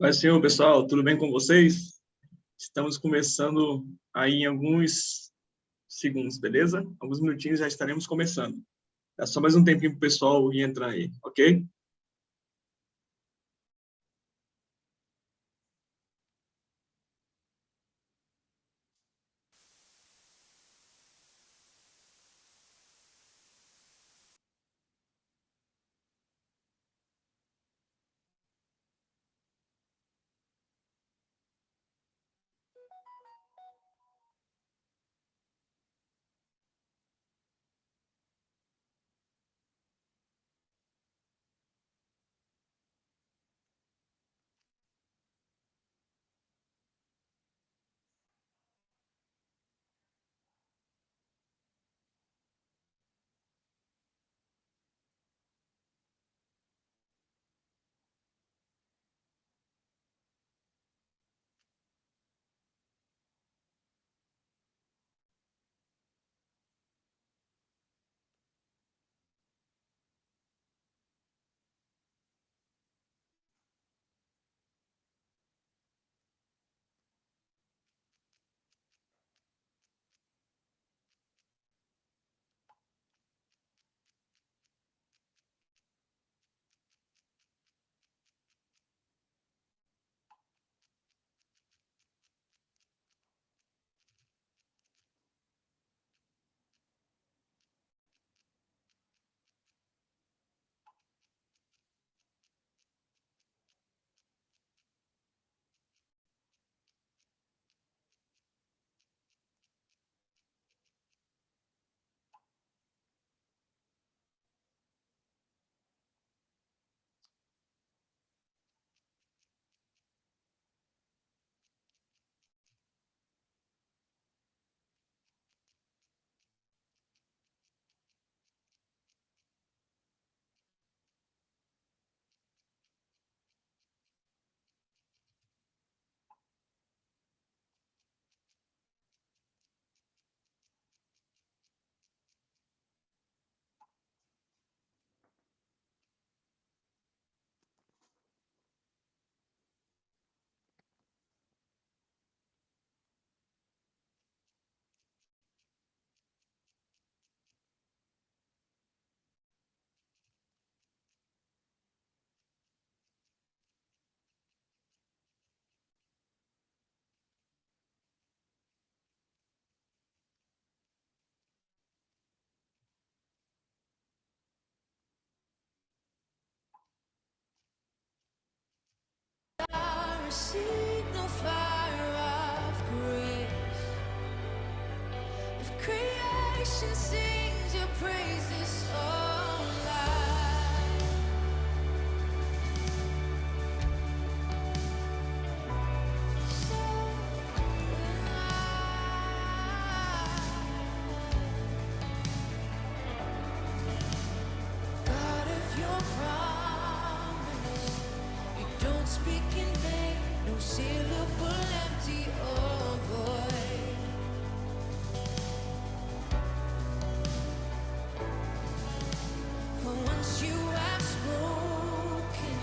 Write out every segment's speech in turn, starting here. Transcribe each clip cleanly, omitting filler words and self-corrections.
Paz do Senhor, pessoal, tudo bem com vocês? Estamos começando aí em alguns segundos, beleza? Alguns minutinhos já estaremos começando. É só mais um tempinho para o pessoal ir entrando aí, ok? Sings your praises all night. God of your promise, you don't speak in vain, no syllable empty or void. For once you have spoken,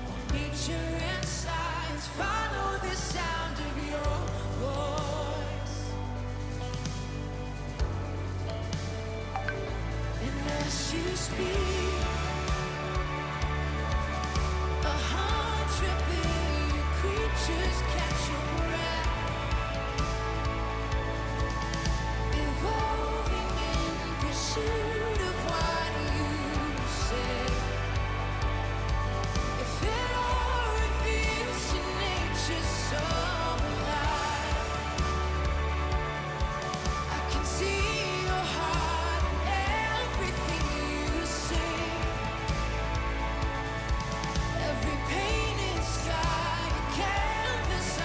all nature and science follow the sound of your voice. And as you speak, 100 billion creatures catch your breath, evolving in pursuit of what you say. If it all reveals to nature so alive, I can see your heart in everything you say. Every painted sky, a canvas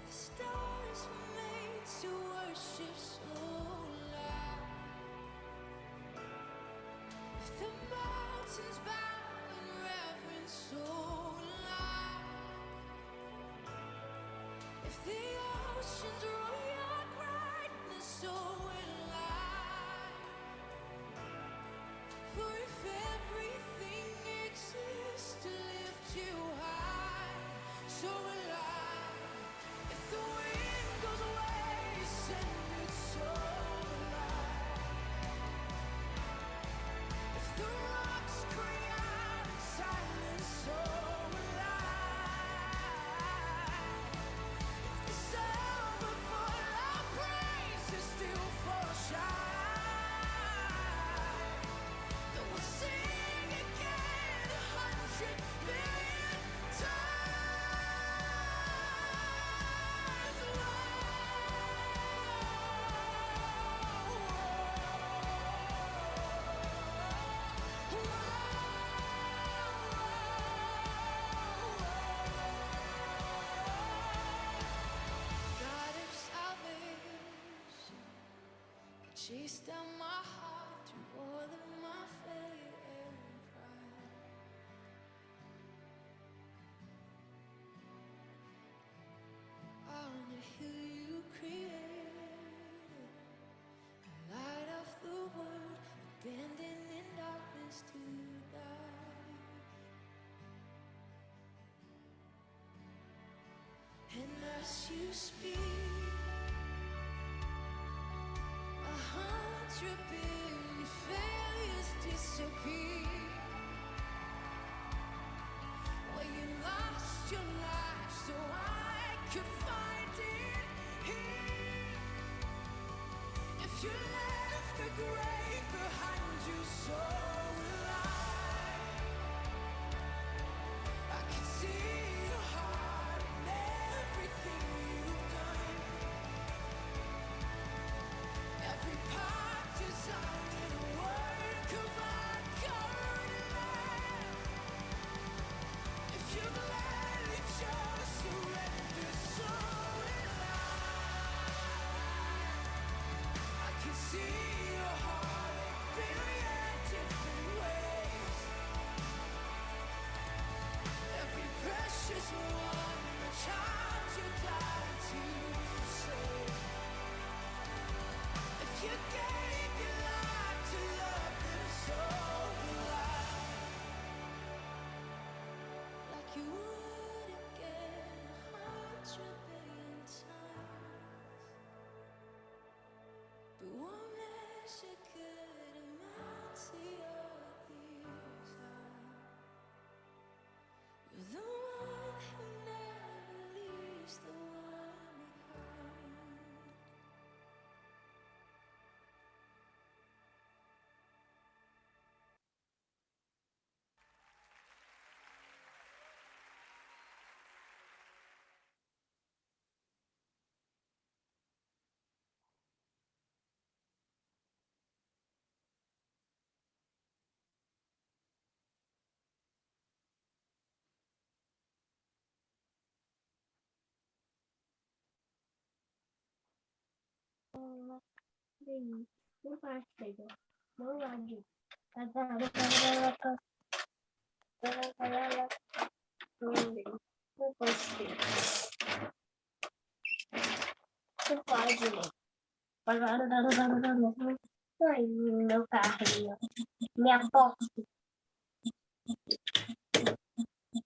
the stars were made to worship so loud, if the mountains bow in reverence so loud, if the oceans roar your brightness so will I. For if everything exists to lift you high, so will I. If the wind goes away, send it so will I. If the rocks cry out in silence, so will I. If the summer full of praises still fall shy, then we'll sing again 100 million times. God of salvation, you chased down my heart through all of my failure and pride. On the hill you created, the light of the world, abandoned in darkness to die. And as you speak, 100 billion failures disappear. Well, you lost your life so I could find it here. If you left the grave behind you, so will I. I can see your heart in everything you've done. Every part designed in a work of art, covered in light. If you gladly chose surrender, so will I can see your heart in billion different ways. Every precious one, a child you died to save. If you gave your life to love them, so will I. Like you would again 100 billion times, but won't measure could amount to your desire. You're the one who never leaves the one behind. Não gostei. Não gosto. Não gostei. Não pode, né? Ai, meu carrinho. Minha porta.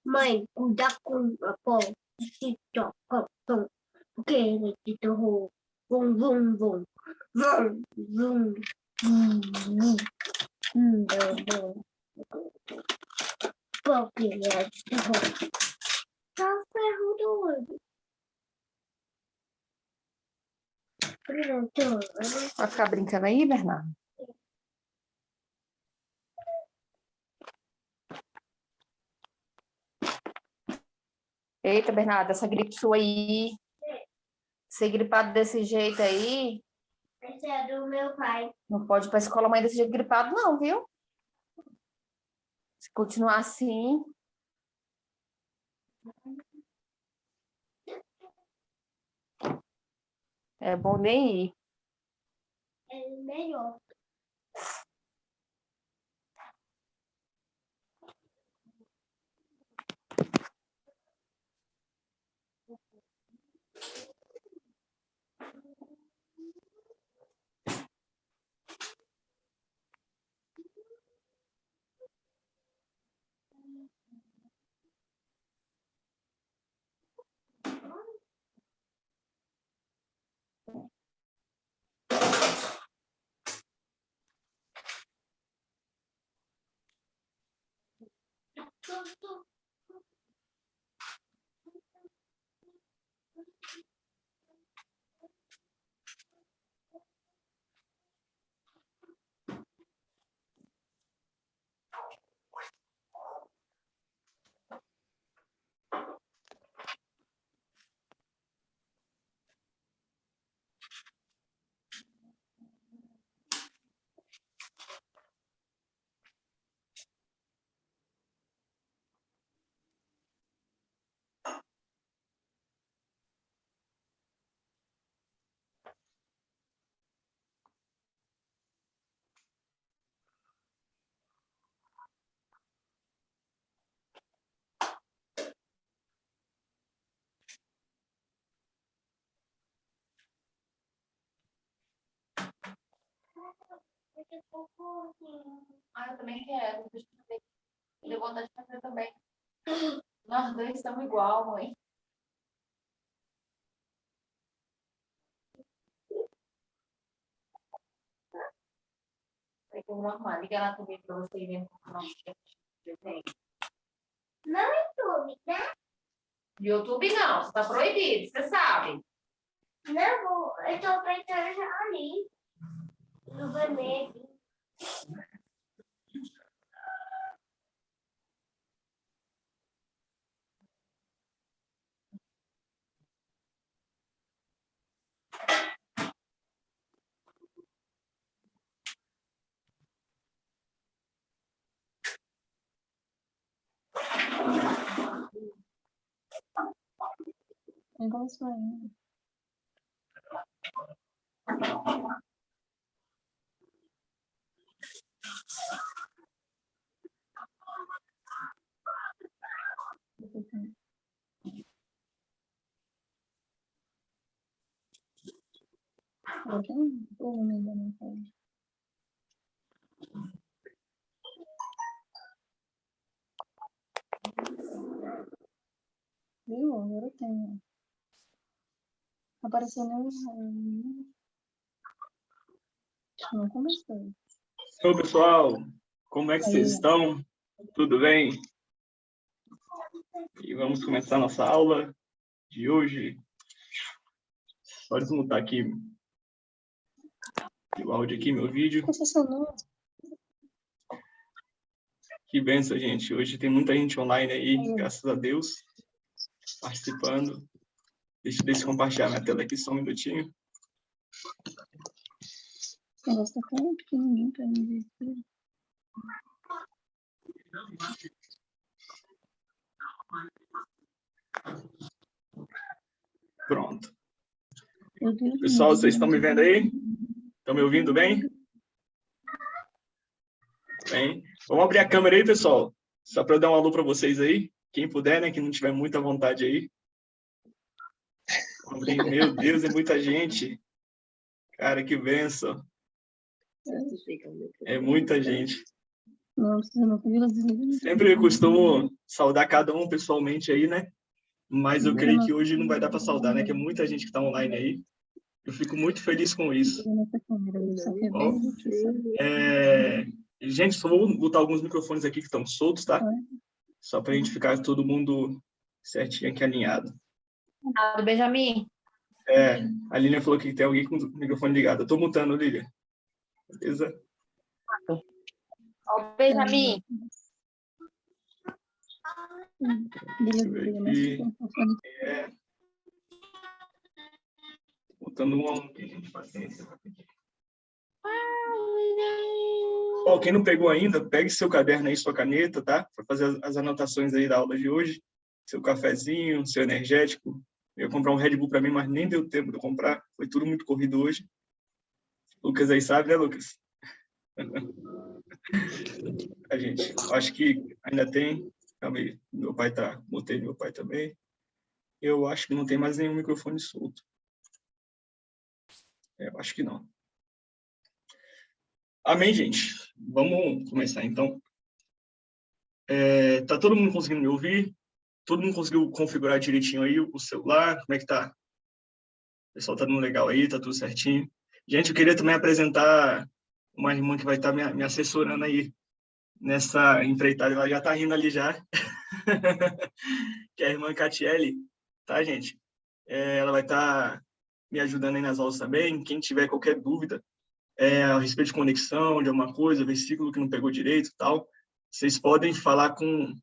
Mãe, cuida com a porta. Se toca, porque ele te torrou. Vum, vum, vum. Vum, vum. Vum, vum. Porque ele te torrou. Tá ferro do olho. Pronto. Vai ficar brincando aí, Bernardo? Eita, Bernardo, essa gripe sua aí. Ser gripado desse jeito aí, Esse é do meu pai. não pode ir pra escola amanhã desse jeito gripado, não, viu? Se continuar assim, É bom nem ir. É melhor. Ah, eu também quero. Deixa eu ver. Deu vontade de fazer também. Nós dois estamos igual, mãe. Tem como arrumar. Liga lá comigo pra você ir vendo o nosso desenho. YouTube, né? YouTube não, você tá proibido, você sabe. Não, eu tô pensando já ali. No vermelho. Negócio ainda. Eu tenho um ainda não pode. Viu? Agora tem. Apareceu nem. Não começou. Oi, pessoal. Como é que vocês Aí. estão? Tudo bem? E vamos começar nossa aula de hoje. Só desmutar aqui o áudio aqui, meu vídeo. Professor, não. Que benção, gente. Hoje tem muita gente online aí, graças a Deus, participando. Deixa eu compartilhar minha tela aqui só um minutinho. O negócio tá tão pequenininho pra mim ver aqui. Pronto. Meu Deus, Pessoal, meu vocês estão me Deus. vendo aí? Estão me ouvindo bem? Bem. Vamos abrir a câmera aí, pessoal. Só para eu dar um alô para vocês aí. Quem puder, né? Quem não tiver muita vontade aí. Meu Deus, é muita gente. Cara, que benção. É muita gente. Não, precisa não. Vila desliga. Sempre eu costumo saudar cada um pessoalmente aí, né? Mas eu creio que hoje não vai dar para saudar, né? Que é muita gente que está online aí. Eu fico muito feliz com isso. Ó, gente, só vou botar alguns microfones aqui que estão soltos, tá? Só para a gente ficar todo mundo certinho aqui alinhado. Do Benjamin. A Lilian falou que tem alguém com o microfone ligado. Eu tô mutando, Lilian. Beleza? Ó, o Benjamin. Deixa eu ver aqui. Botando um a um aqui, gente. Paciência. Ó, quem não pegou ainda, pegue seu caderno aí, sua caneta, tá? Para fazer as anotações aí da aula de hoje. Seu cafezinho, seu energético. Eu ia comprar um Red Bull para mim, mas nem deu tempo de eu comprar. Foi tudo muito corrido hoje. Lucas aí sabe, né, Lucas? A gente, acho que ainda tem. Calma aí, meu pai tá. Botei meu pai também. Eu acho que não tem mais nenhum microfone solto. Eu acho que não. Amém, gente. Vamos começar, então. Tá todo mundo conseguindo me ouvir? Todo mundo conseguiu configurar direitinho aí o celular? Como é que tá? O pessoal tá dando legal aí? Tá tudo certinho? Gente, eu queria também apresentar uma irmã que vai estar me assessorando aí nessa empreitada. Ela já tá rindo ali já. Que é a irmã Catiele, tá, gente? Ela vai estar me ajudando aí nas aulas também. Quem tiver qualquer dúvida a respeito de conexão, de alguma coisa, versículo que não pegou direito e tal, vocês podem falar com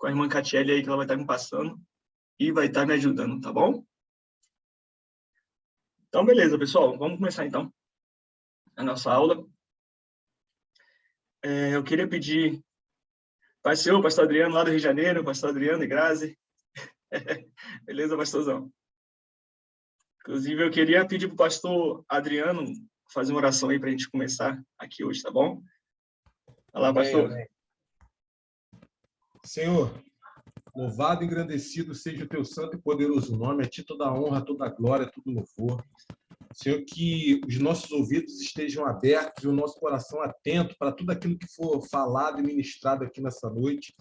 a irmã Catiele aí, que ela vai estar me passando e vai estar me ajudando, tá bom? Então, beleza, pessoal. Vamos começar, então, a nossa aula. Eu queria pedir pastor Adriano, lá do Rio de Janeiro, pastor Adriano e Grazi. Beleza, pastorzão? Inclusive, eu queria pedir para o pastor Adriano fazer uma oração aí para a gente começar aqui hoje, tá bom? Olá, pastor. Amém. Senhor, louvado e engrandecido seja o teu santo e poderoso nome, a ti toda a honra, toda a glória, todo louvor. Senhor, que os nossos ouvidos estejam abertos e o nosso coração atento para tudo aquilo que for falado e ministrado aqui nessa noite.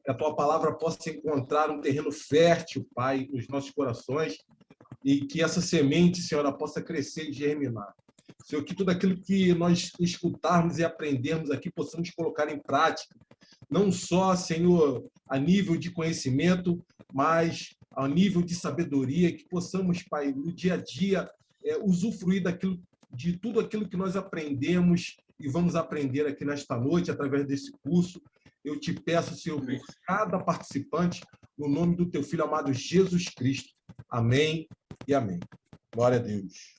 Que a tua palavra possa encontrar um terreno fértil, Pai, nos nossos corações e que essa semente, Senhor, ela possa crescer e germinar. Senhor, que tudo aquilo que nós escutarmos e aprendermos aqui possamos colocar em prática, não só, Senhor, a nível de conhecimento, mas a nível de sabedoria, que possamos, Pai, no dia a dia, usufruir de tudo aquilo que nós aprendemos e vamos aprender aqui nesta noite, através desse curso. Eu te peço, Senhor, por cada participante, no nome do teu Filho amado Jesus Cristo. Amém e amém. Glória a Deus.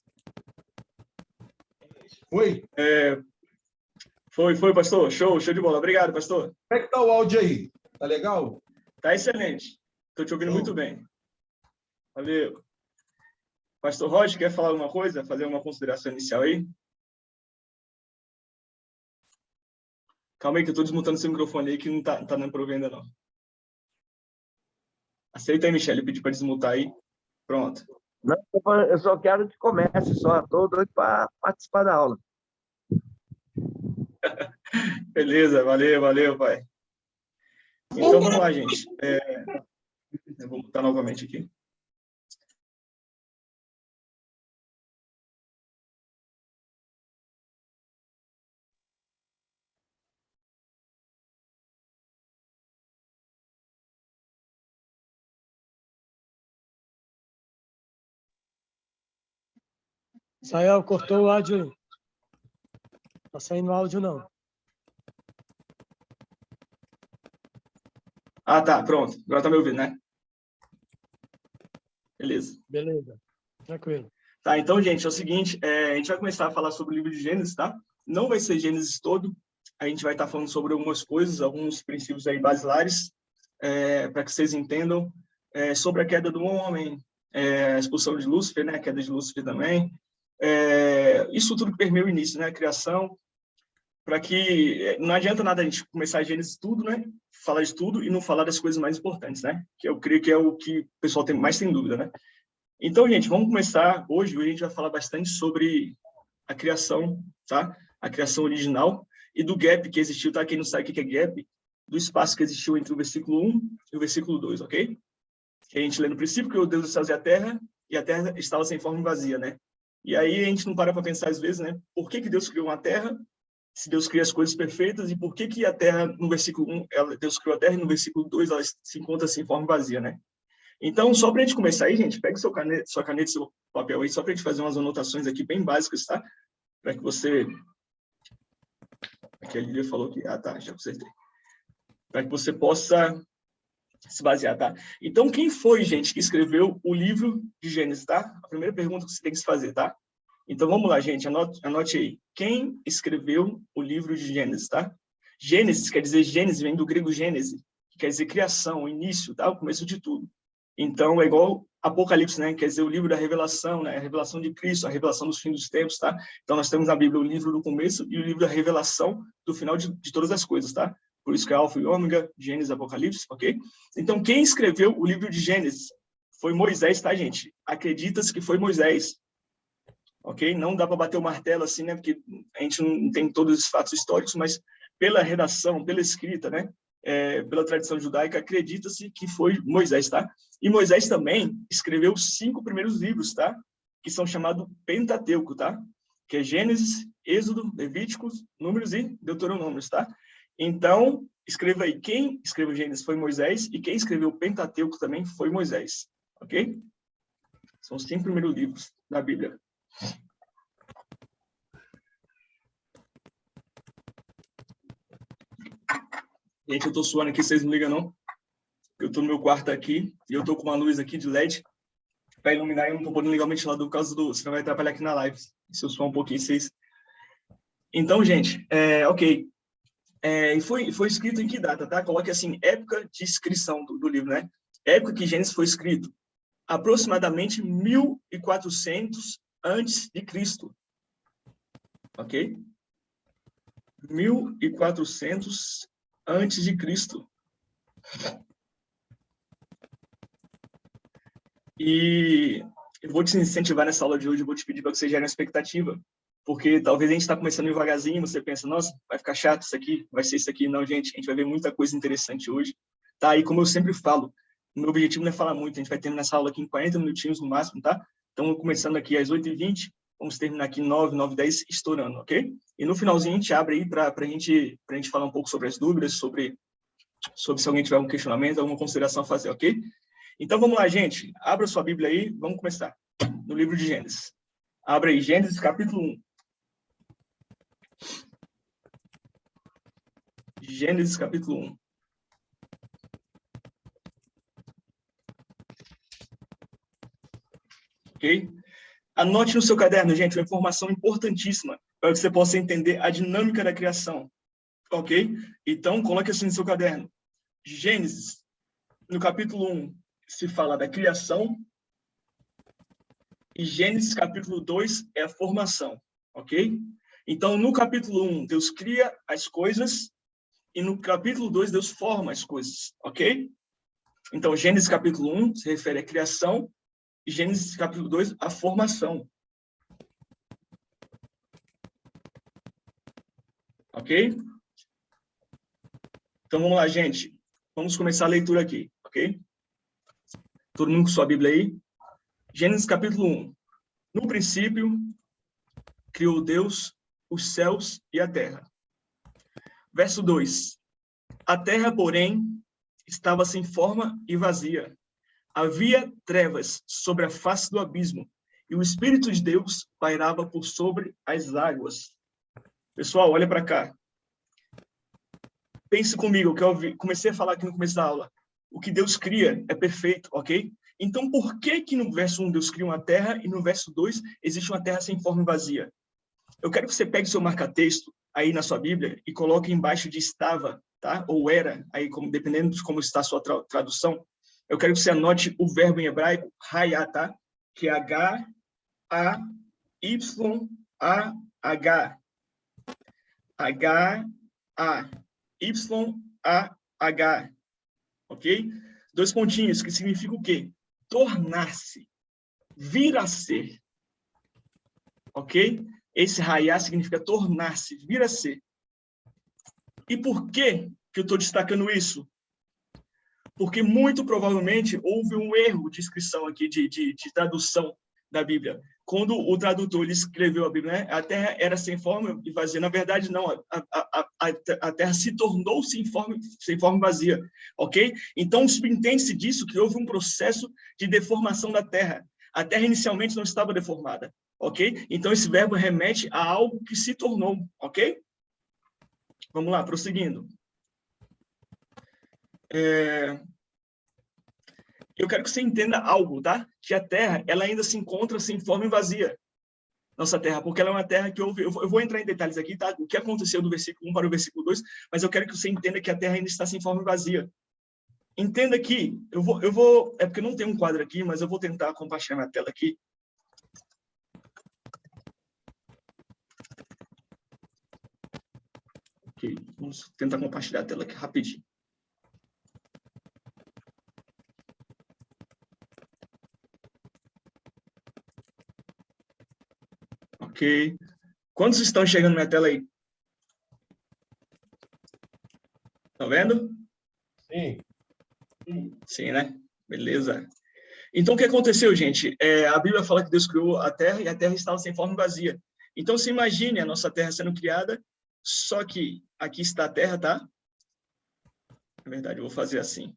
Foi? Foi, pastor. Show de bola. Obrigado, pastor. Como é que tá o áudio aí? Tá legal? Tá excelente. Estou te ouvindo Show. muito bem. Valeu. Pastor Roger, quer falar alguma coisa? Fazer uma consideração inicial aí? Calma aí que eu estou desmutando seu microfone aí que não tá dando para ouvir ainda não. Aceita aí, Michele. Eu pedi para desmutar aí. Pronto. Não, eu só quero que comece, só estou doido para participar da aula. Beleza, valeu, pai. Então, vamos lá, gente. Eu vou botar novamente aqui. Israel, cortou o áudio aí. Tá saindo áudio, não. Ah, tá, pronto. Agora tá me ouvindo, né? Beleza. Beleza. Tranquilo. Tá, então, gente, é o seguinte, a gente vai começar a falar sobre o livro de Gênesis, tá? Não vai ser Gênesis todo, a gente vai estar falando sobre algumas coisas, alguns princípios aí basilares, para que vocês entendam, sobre a queda do homem, a expulsão de Lúcifer, né? A queda de Lúcifer também. Isso tudo que permeia o início, né? A criação, para que não adianta nada a gente começar a Gênesis tudo, né? Falar de tudo e não falar das coisas mais importantes, né? Que eu creio que é o que o pessoal mais tem dúvida, né? Então, gente, vamos começar hoje. Hoje a gente vai falar bastante sobre a criação, tá? A criação original e do gap que existiu, tá? Quem não sabe o que é gap, do espaço que existiu entre o versículo 1 e o versículo 2, ok? Que a gente lê no princípio que o Deus dos céus e a terra estava sem forma e vazia, né? E aí a gente não para pensar às vezes, né? Por que Deus criou uma terra, se Deus cria as coisas perfeitas, e por que a terra, no versículo 1, Deus criou a terra, e no versículo 2 ela se encontra sem forma e vazia, né? Então, só para a gente começar aí, gente, pega sua caneta e seu papel aí, só para a gente fazer umas anotações aqui bem básicas, tá? Para que você... Aqui a Lívia falou que... Ah, tá, já consertei. Para que você possa se basear, tá? Então, quem foi, gente, que escreveu o livro de Gênesis, tá? A primeira pergunta que você tem que se fazer, tá? Então, vamos lá, gente, anote aí. Quem escreveu o livro de Gênesis, tá? Gênesis quer dizer, Gênesis vem do grego Gênese, que quer dizer criação, início, tá? O começo de tudo. Então, é igual Apocalipse, né? Quer dizer, o livro da revelação, né? A revelação de Cristo, a revelação dos fins dos tempos, tá? Então, nós temos na Bíblia o livro do começo e o livro da revelação do final de todas as coisas, tá? Por isso que é Alfa e Ômega, Gênesis, Apocalipse, ok? Então, quem escreveu o livro de Gênesis foi Moisés, tá, gente? Acredita-se que foi Moisés, ok? Não dá para bater o martelo assim, né? Porque a gente não tem todos os fatos históricos, mas pela redação, pela escrita, né? Pela tradição judaica, acredita-se que foi Moisés, tá? E Moisés também escreveu os 5 primeiros livros, tá? Que são chamados Pentateuco, tá? Que é Gênesis, Êxodo, Levíticos, Números e Deuteronômios, tá? Então, escreva aí, quem escreveu Gênesis foi Moisés e quem escreveu o Pentateuco também foi Moisés, ok? São os 5 primeiros livros da Bíblia. Gente, eu tô suando aqui, vocês não ligam não? Eu tô no meu quarto aqui e eu tô com uma luz aqui de LED para iluminar e eu não tô podendo ligar o ventilador por causa do... Senão vai atrapalhar aqui na live. Se eu suar um pouquinho, vocês... Então, gente, ok. E foi escrito em que data, tá? Coloque assim, época de inscrição do livro, né? Época que Gênesis foi escrito. Aproximadamente 1400 antes de Cristo. Ok? 1400 antes de Cristo. E eu vou te incentivar nessa aula de hoje, eu vou te pedir para que você gere uma expectativa, porque talvez a gente está começando devagarzinho, você pensa, nossa, vai ficar chato isso aqui, vai ser isso aqui. Não, gente, a gente vai ver muita coisa interessante hoje. Tá? E como eu sempre falo, o meu objetivo não é falar muito, a gente vai terminar essa aula aqui em 40 minutinhos no máximo, tá? Então, começando aqui às 8h20, vamos terminar aqui 9h10, estourando, ok? E no finalzinho a gente abre aí para a gente falar um pouco sobre as dúvidas, sobre se alguém tiver algum questionamento, alguma consideração a fazer, ok? Então, vamos lá, gente. Abra sua Bíblia aí, vamos começar. No livro de Gênesis. Abra aí, Gênesis, capítulo 1. Gênesis, capítulo 1. Ok? Anote no seu caderno, gente, uma informação importantíssima para que você possa entender a dinâmica da criação. Ok? Então, coloque assim no seu caderno. Gênesis, no capítulo 1, se fala da criação. E Gênesis, capítulo 2, é a formação. Ok? Então, no capítulo 1, Deus cria as coisas. E no capítulo 2, Deus forma as coisas. Ok? Então, Gênesis, capítulo 1, se refere à criação. E Gênesis, capítulo 2, a formação. Ok? Então, vamos lá, gente. Vamos começar a leitura aqui, ok? Todo mundo com sua Bíblia aí? Gênesis, capítulo 1. No princípio, criou Deus os céus e a terra. Verso 2. A terra, porém, estava sem forma e vazia. Havia trevas sobre a face do abismo, e o Espírito de Deus pairava por sobre as águas. Pessoal, olha para cá. Pense comigo, que eu comecei a falar aqui no começo da aula. O que Deus cria é perfeito, ok? Então, por que no verso 1 Deus cria uma terra e no verso 2 existe uma terra sem forma e vazia? Eu quero que você pegue seu marca-texto aí na sua Bíblia e coloque embaixo de estava, tá? Ou era, aí dependendo de como está a sua tradução. Eu quero que você anote o verbo em hebraico, hayá, tá? Que é H-A-Y-A-H. H-A-Y-A-H. Ok? 2 pontinhos, que significa o quê? Tornar-se, vir a ser. Ok? Esse hayá significa tornar-se, vir a ser. E por que eu estou destacando isso? Porque muito provavelmente houve um erro de inscrição aqui, de tradução da Bíblia. Quando o tradutor ele escreveu a Bíblia, né? A terra era sem forma e vazia. Na verdade, não. A terra se tornou sem forma e vazia. Ok? Então, subentende-se disso que houve um processo de deformação da terra. A terra inicialmente não estava deformada. Ok? Então, esse verbo remete a algo que se tornou. Ok? Vamos lá, prosseguindo. Eu quero que você entenda algo, tá? Que a Terra, ela ainda se encontra sem forma e vazia. Nossa Terra, porque ela é uma Terra que eu vou entrar em detalhes aqui, tá? O que aconteceu do versículo 1 para o versículo 2, mas eu quero que você entenda que a Terra ainda está sem forma e vazia. entenda que é porque não tem um quadro aqui, mas eu vou tentar compartilhar minha tela aqui. Ok, vamos tentar compartilhar a tela aqui rapidinho. Ok. Quantos estão chegando na minha tela aí? Estão vendo? Sim. Sim, né? Beleza. Então, o que aconteceu, gente? A Bíblia fala que Deus criou a Terra e a Terra estava sem forma e vazia. Então, se imagine a nossa Terra sendo criada, só que aqui está a Terra, tá? Na verdade, eu vou fazer assim.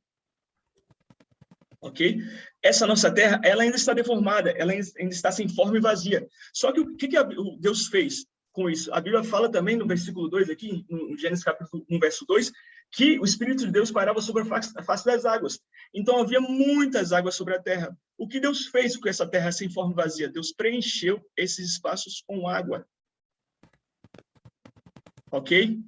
Ok? Essa nossa Terra, ela ainda está deformada, ela ainda está sem forma e vazia. Só que o que Deus fez com isso? A Bíblia fala também no versículo 2 aqui, no Gênesis capítulo 1, verso 2, que o Espírito de Deus pairava sobre a face das águas. Então, havia muitas águas sobre a terra. O que Deus fez com essa terra sem forma e vazia? Deus preencheu esses espaços com água. Ok?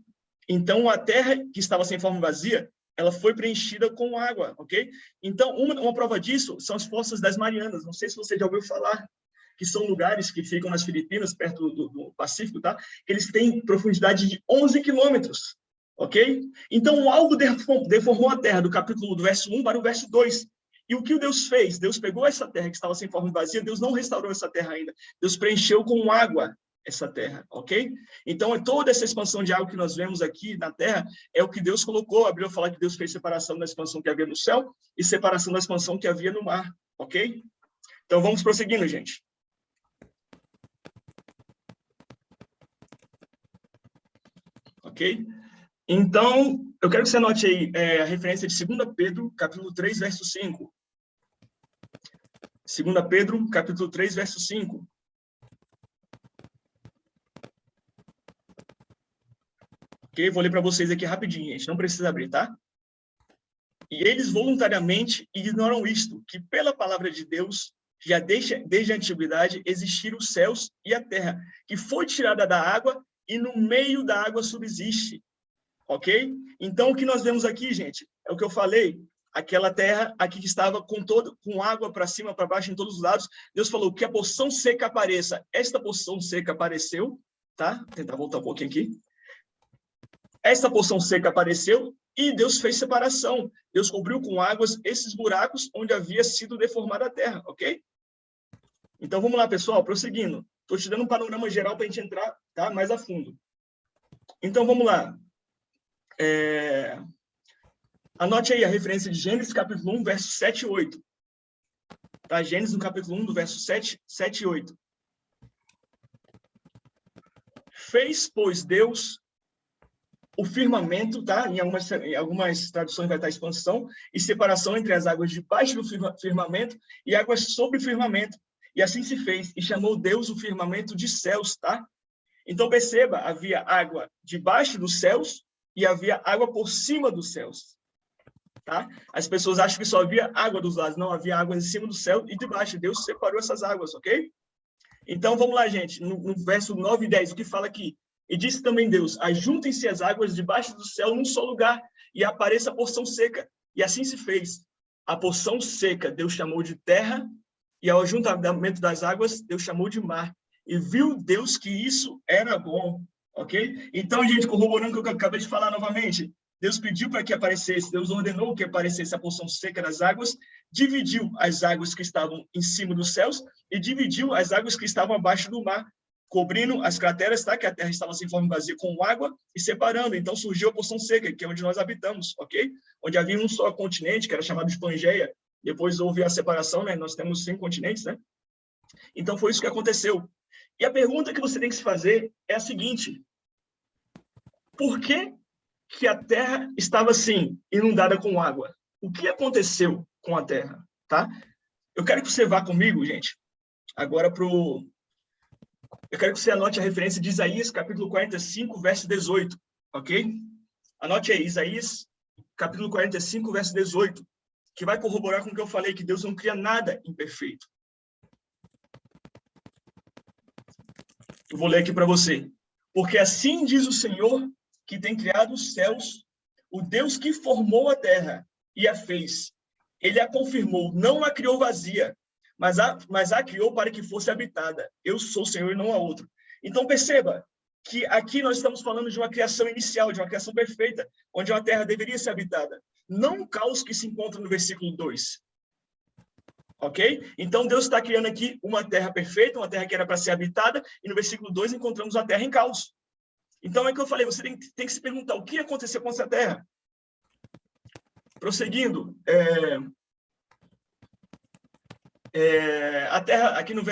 Então, a terra que estava sem forma e vazia, ela foi preenchida com água, ok? Então, uma prova disso são as Fossas das Marianas. Não sei se você já ouviu falar, que são lugares que ficam nas Filipinas, perto do Pacífico, tá? Que eles têm profundidade de 11 quilômetros, ok? Então, algo deformou a terra, do verso 1 para o verso 2. E o que Deus fez? Deus pegou essa terra que estava sem forma e vazia, Deus não restaurou essa terra ainda. Deus preencheu com água essa terra, ok? Então, toda essa expansão de água que nós vemos aqui na terra é o que Deus colocou. A Bíblia fala que Deus fez separação da expansão que havia no céu e separação da expansão que havia no mar, ok? Então, vamos prosseguindo, gente. Ok? Então, eu quero que você anote aí a referência de 2 Pedro, capítulo 3, verso 5. 2 Pedro, capítulo 3, verso 5. Ok? Vou ler para vocês aqui rapidinho, gente. Não precisa abrir, tá? E eles voluntariamente ignoram isto, que pela palavra de Deus, já desde a antiguidade, existiram os céus e a terra, que foi tirada da água e no meio da água subsiste. Ok? Então, o que nós vemos aqui, gente, é o que eu falei, aquela terra aqui que estava com água para cima, para baixo, em todos os lados. Deus falou que a porção seca apareça. Esta porção seca apareceu, tá? Vou tentar voltar um pouquinho aqui. Esta porção seca apareceu e Deus fez separação. Deus cobriu com águas esses buracos onde havia sido deformada a terra, ok? Então, vamos lá, pessoal, prosseguindo. Estou te dando um panorama geral para a gente entrar, tá, mais a fundo. Então, vamos lá. Anote aí a referência de Gênesis, capítulo 1, versos 7 e 8. Tá? Gênesis, no capítulo 1, do verso 7 e 8. Fez, pois, Deus o firmamento, tá? Em algumas traduções vai estar expansão e separação entre as águas debaixo do firmamento e águas sobre o firmamento. E assim se fez, e chamou Deus o firmamento de céus, tá? Então, perceba, havia água debaixo dos céus e havia água por cima dos céus, tá? As pessoas acham que só havia água dos lados, não, havia água em cima do céu e debaixo. Deus separou essas águas, ok? Então, vamos lá, gente, no verso 9 e 10, o que fala aqui? E disse também Deus, ajuntem-se as águas debaixo do céu num só lugar, e apareça a porção seca. E assim se fez. A porção seca Deus chamou de terra, e ao ajuntamento das águas Deus chamou de mar. E viu Deus que isso era bom, ok? Então, gente, corroborando o que eu acabei de falar novamente, Deus pediu para que aparecesse, Deus ordenou que aparecesse a porção seca das águas, dividiu as águas que estavam em cima dos céus e dividiu as águas que estavam abaixo do mar, cobrindo as crateras, tá? Que a terra estava sem forma vazia com água e separando. Então surgiu a porção seca, que é onde nós habitamos, ok? Onde havia um só continente, que era chamado de Pangeia. Depois houve a separação, né? Nós temos 5 continentes, né? Então foi isso que aconteceu. E a pergunta que você tem que se fazer é a seguinte: por que a terra estava assim, inundada com água? O que aconteceu com a terra, tá? Eu quero que você vá comigo, gente, agora eu quero que você anote a referência de Isaías, capítulo 45, verso 18, ok? Anote aí, Isaías, capítulo 45, verso 18, que vai corroborar com o que eu falei, que Deus não cria nada imperfeito. Eu vou ler aqui para você. Porque assim diz o Senhor, que tem criado os céus, o Deus que formou a terra, e a fez. Ele a confirmou, não a criou vazia, mas a criou para que fosse habitada. Eu sou o Senhor e não há outro. Então, perceba que aqui nós estamos falando de uma criação inicial, de uma criação perfeita, onde uma terra deveria ser habitada. Não o caos que se encontra no versículo 2. Ok? Então, Deus está criando aqui uma terra perfeita, uma terra que era para ser habitada, e no versículo 2 encontramos a terra em caos. Então, é que eu falei, você tem que se perguntar o que aconteceu com essa terra. Prosseguindo, a terra, aqui no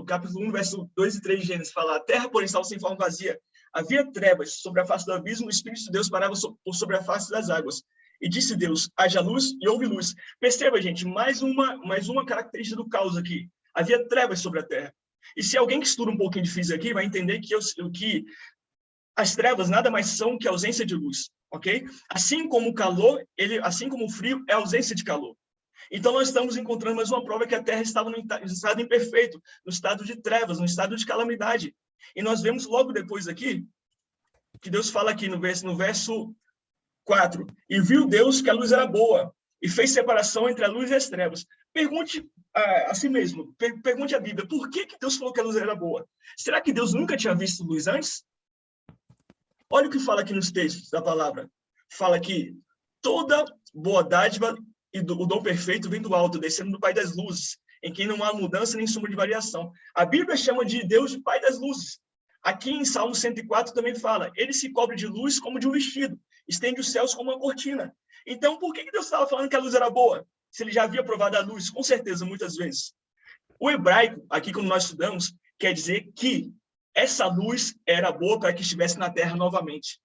capítulo 1, verso 2 e 3 de Gênesis, fala: a terra, porém, estava sem forma, vazia. Havia trevas sobre a face do abismo, o Espírito de Deus parava por sobre a face das águas. E disse Deus: haja luz, e houve luz. Perceba, gente, mais uma característica do caos aqui. Havia trevas sobre a terra. E se alguém que estuda um pouquinho de física aqui, vai entender que as trevas nada mais são que a ausência de luz, ok? Assim como o calor, assim como o frio, é a ausência de calor. Então, nós estamos encontrando mais uma prova que a Terra estava no estado imperfeito, no estado de trevas, no estado de calamidade. E nós vemos logo depois aqui, que Deus fala aqui no verso 4, e viu Deus que a luz era boa, e fez separação entre a luz e as trevas. Pergunte a si mesmo, pergunte à Bíblia, por que Deus falou que a luz era boa? Será que Deus nunca tinha visto luz antes? Olha o que fala aqui nos textos da palavra. Fala que toda boa dádiva e o dom perfeito vem do alto, descendo do Pai das luzes, em quem não há mudança nem sombra de variação. A Bíblia chama de Deus de Pai das luzes. Aqui em Salmo 104 também fala: ele se cobre de luz como de um vestido, estende os céus como uma cortina. Então, por que Deus estava falando que a luz era boa? Se ele já havia provado a luz, com certeza, muitas vezes. O hebraico, aqui quando nós estudamos, quer dizer que essa luz era boa para que estivesse na terra novamente.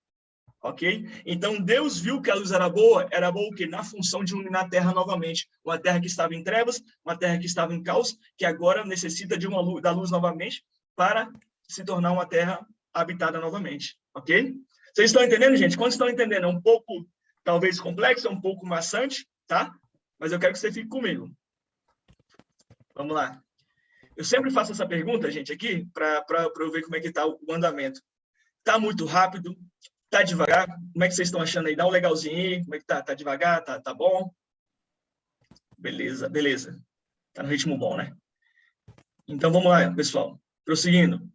Ok? Então, Deus viu que a luz era boa o quê? Na função de iluminar a terra novamente. Uma terra que estava em trevas, uma terra que estava em caos, que agora necessita da luz novamente para se tornar uma terra habitada novamente. Ok? Vocês estão entendendo, gente? Quando estão entendendo, é um pouco, talvez, complexo, é um pouco maçante, tá? Mas eu quero que você fique comigo. Vamos lá. Eu sempre faço essa pergunta, gente, aqui, para eu ver como é que está o andamento. Está muito rápido? Tá devagar? Como é que vocês estão achando aí? Dá um legalzinho aí. Como é que tá? Tá devagar? Tá bom? Beleza, beleza. Tá no ritmo bom, né? Então, vamos lá, pessoal. Prosseguindo.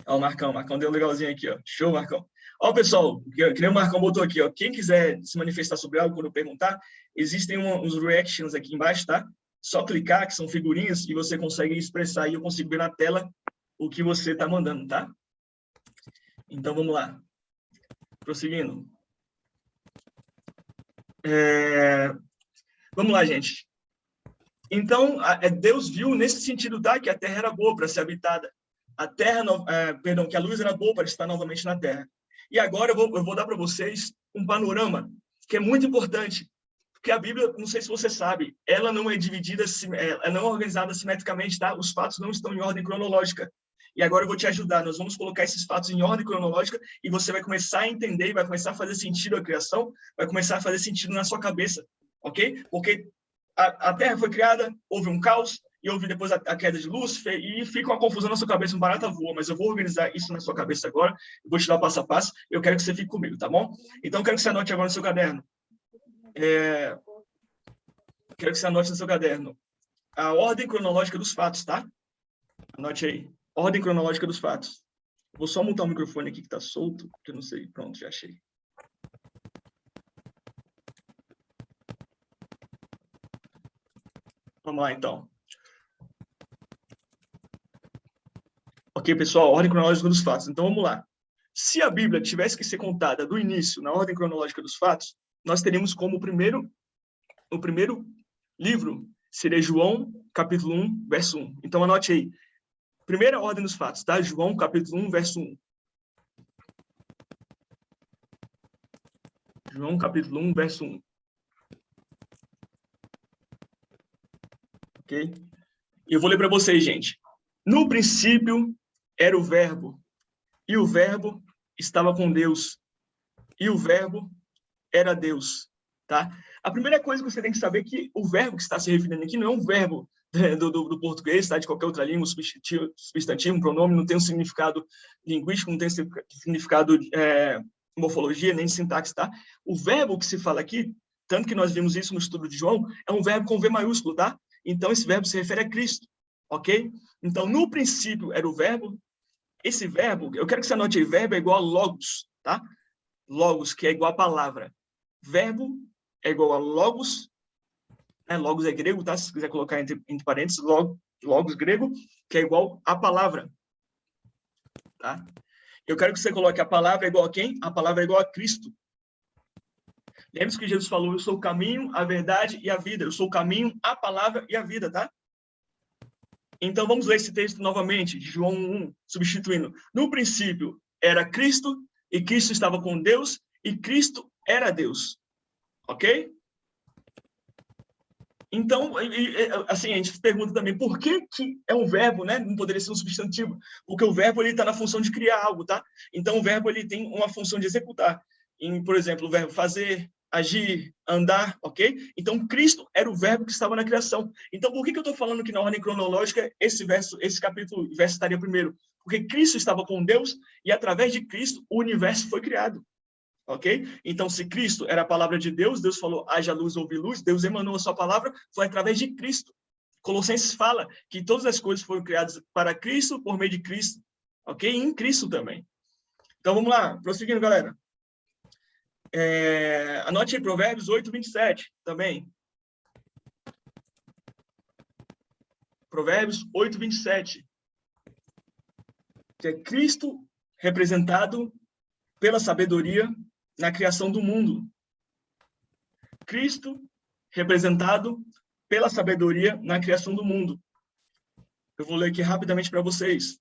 Ó, o Marcão deu um legalzinho aqui, ó. Show, Marcão. Ó, pessoal, que nem o Marcão botou aqui, ó. Quem quiser se manifestar sobre algo, quando eu perguntar, existem uns reactions aqui embaixo, tá? Só clicar, que são figurinhas, e você consegue expressar, e eu consigo ver na tela o que você tá mandando, tá? Então, vamos lá. Prosseguindo. Vamos lá, gente. Então, Deus viu nesse sentido, tá? Que a terra era boa para ser habitada. Que a luz era boa para estar novamente na terra. E agora eu vou dar para vocês um panorama que é muito importante. Porque a Bíblia, não sei se você sabe, ela não é dividida, ela não é organizada simetricamente, tá? Os fatos não estão em ordem cronológica. E agora eu vou te ajudar. Nós vamos colocar esses fatos em ordem cronológica e você vai começar a entender, vai começar a fazer sentido a criação, vai começar a fazer sentido na sua cabeça, ok? Porque a Terra foi criada, houve um caos, e houve depois a queda de Lúcifer, e fica uma confusão na sua cabeça, um barata voa, mas eu vou organizar isso na sua cabeça agora, eu vou te dar o passo a passo, e eu quero que você fique comigo, tá bom? Então, eu quero que você anote agora no seu caderno. Quero que você anote no seu caderno a ordem cronológica dos fatos, tá? Anote aí. Ordem cronológica dos fatos. Vou só montar o microfone aqui que está solto, que eu não sei. Pronto, já achei. Vamos lá, então. Ok, pessoal, ordem cronológica dos fatos. Então, vamos lá. Se a Bíblia tivesse que ser contada do início, na ordem cronológica dos fatos, nós teríamos como o primeiro livro seria João, capítulo 1, verso 1. Então, anote aí. Primeira ordem dos fatos, tá? João, capítulo 1, verso 1. João, capítulo 1, verso 1. Ok? E eu vou ler para vocês, gente. No princípio era o Verbo, e o Verbo estava com Deus, e o Verbo era Deus, tá? A primeira coisa que você tem que saber é que o verbo que está se referindo aqui não é um verbo do português, tá? De qualquer outra língua, substantivo, um pronome, não tem um significado linguístico, não tem significado de morfologia, nem de sintaxe, tá? O verbo que se fala aqui tanto que nós vimos isso no estudo de João, é um verbo com V maiúsculo, tá? Então, esse verbo se refere a Cristo, ok? Então, no princípio era o verbo. Esse verbo, eu quero que você anote aí, verbo é igual a logos, tá? Logos, que é igual a palavra. Verbo é igual a logos, né? Logos é grego, tá? Se você quiser colocar entre parênteses, logos grego, que é igual a palavra, tá? Eu quero que você coloque a palavra é igual a quem? A palavra é igual a Cristo. Lembre-se que Jesus falou, eu sou o caminho, a verdade e a vida. Eu sou o caminho, a palavra e a vida, tá? Então, vamos ler esse texto novamente, de João 1, substituindo. No princípio era Cristo, e Cristo estava com Deus, e Cristo era Deus. Ok? Então, assim, a gente pergunta também, por que é um verbo, né? Não poderia ser um substantivo? Porque o verbo, ele está na função de criar algo, tá? Então, o verbo, ele tem uma função de executar. Por exemplo, o verbo fazer, agir, andar, ok? Então, Cristo era o verbo que estava na criação. Então, por que eu estou falando que na ordem cronológica esse capítulo, verso estaria primeiro? Porque Cristo estava com Deus e, através de Cristo, o universo foi criado. Ok? Então, se Cristo era a palavra de Deus, Deus falou, haja luz, houve luz, Deus emanou a sua palavra, foi através de Cristo. Colossenses fala que todas as coisas foram criadas para Cristo, por meio de Cristo. Ok? E em Cristo também. Então, vamos lá. Prosseguindo, galera. Anote aí Provérbios 8, 27 também. Provérbios 8, 27. Que é Cristo representado pela sabedoria na criação do mundo. Cristo representado pela sabedoria na criação do mundo. Eu vou ler aqui rapidamente para vocês.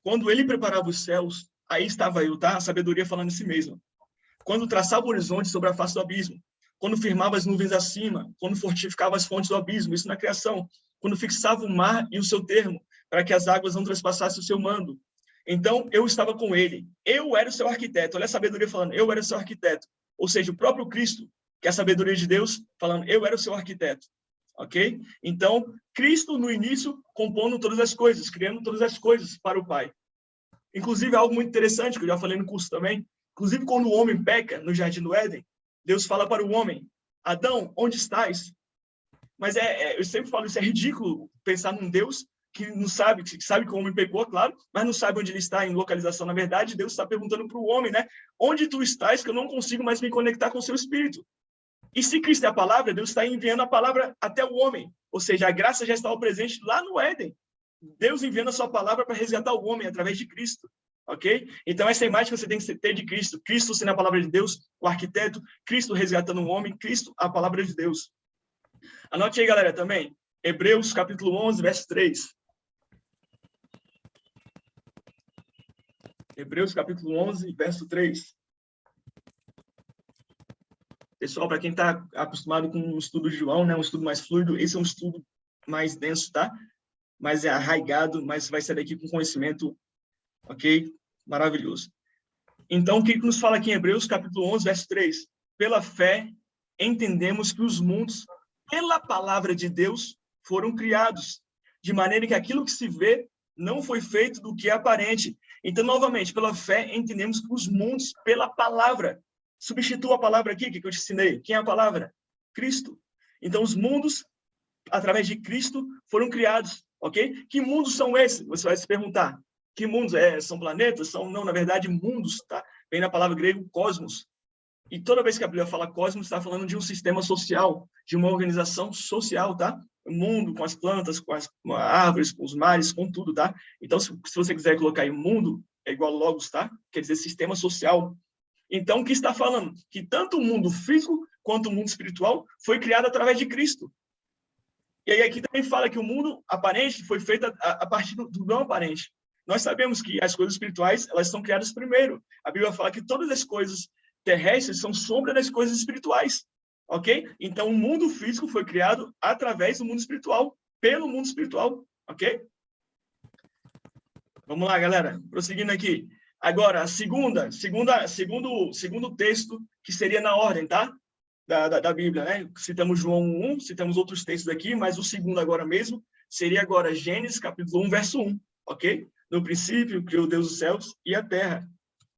Quando ele preparava os céus, aí estava eu, tá? A sabedoria falando em si mesma. Quando traçava o horizonte sobre a face do abismo, quando firmava as nuvens acima, quando fortificava as fontes do abismo, isso na criação, quando fixava o mar e o seu termo, para que as águas não trespassassem o seu mando. Então, eu estava com ele. Eu era o seu arquiteto. Olha a sabedoria falando, eu era o seu arquiteto. Ou seja, o próprio Cristo, que é a sabedoria de Deus, falando, eu era o seu arquiteto. Ok? Então, Cristo, no início, compondo todas as coisas, criando todas as coisas para o Pai. Inclusive, algo muito interessante, que eu já falei no curso também. Inclusive, quando o homem peca no Jardim do Éden, Deus fala para o homem, Adão, onde estás? Mas eu sempre falo, isso é ridículo, pensar num Deus que não sabe, que sabe que o homem pecou, claro, mas não sabe onde ele está em localização. Na verdade, Deus está perguntando para o homem, né? Onde tu estás que eu não consigo mais me conectar com o seu espírito? E se Cristo é a palavra, Deus está enviando a palavra até o homem. Ou seja, a graça já estava presente lá no Éden. Deus enviando a sua palavra para resgatar o homem através de Cristo. Ok? Então, essa imagem que você tem que ter de Cristo. Cristo sendo a palavra de Deus, o arquiteto. Cristo resgatando o homem. Cristo, a palavra de Deus. Anote aí, galera, também. Hebreus, capítulo 11, verso 3. Hebreus, capítulo 11, verso 3. Pessoal, para quem está acostumado com o estudo de João, né, um estudo mais fluido, esse é um estudo mais denso, tá? Mas é arraigado, mas vai sair daqui com conhecimento, ok? Maravilhoso. Então, o que nos fala aqui em Hebreus, capítulo 11, verso 3? Pela fé, entendemos que os mundos, pela palavra de Deus, foram criados, de maneira que aquilo que se vê não foi feito do que é aparente. Então, novamente, pela fé, entendemos que os mundos, pela palavra, substitua a palavra aqui, que eu te ensinei. Quem é a palavra? Cristo. Então, os mundos, através de Cristo, foram criados, ok? Que mundos são esses? Você vai se perguntar. Que mundos? São planetas? Não, na verdade, mundos, tá? Vem na palavra grego, cosmos. E toda vez que a Bíblia fala cosmos, está falando de um sistema social, de uma organização social, tá? O mundo, com as plantas, com as árvores, com os mares, com tudo, tá? Então, se você quiser colocar aí mundo, é igual logos, tá? Quer dizer, sistema social. Então, o que está falando? Que tanto o mundo físico quanto o mundo espiritual foi criado através de Cristo. E aí aqui também fala que o mundo aparente foi feito a partir do não aparente. Nós sabemos que as coisas espirituais, elas são criadas primeiro. A Bíblia fala que todas as coisas terrestres são sombra das coisas espirituais. Ok? Então, o mundo físico foi criado através do mundo espiritual, pelo mundo espiritual. Ok? Vamos lá, galera. Prosseguindo aqui. Agora, segundo texto, que seria na ordem, tá? Da Bíblia, né? Citamos João 1, citamos outros textos aqui, mas o segundo agora mesmo seria agora Gênesis, capítulo 1, verso 1. Ok? No princípio, criou Deus os céus e a terra.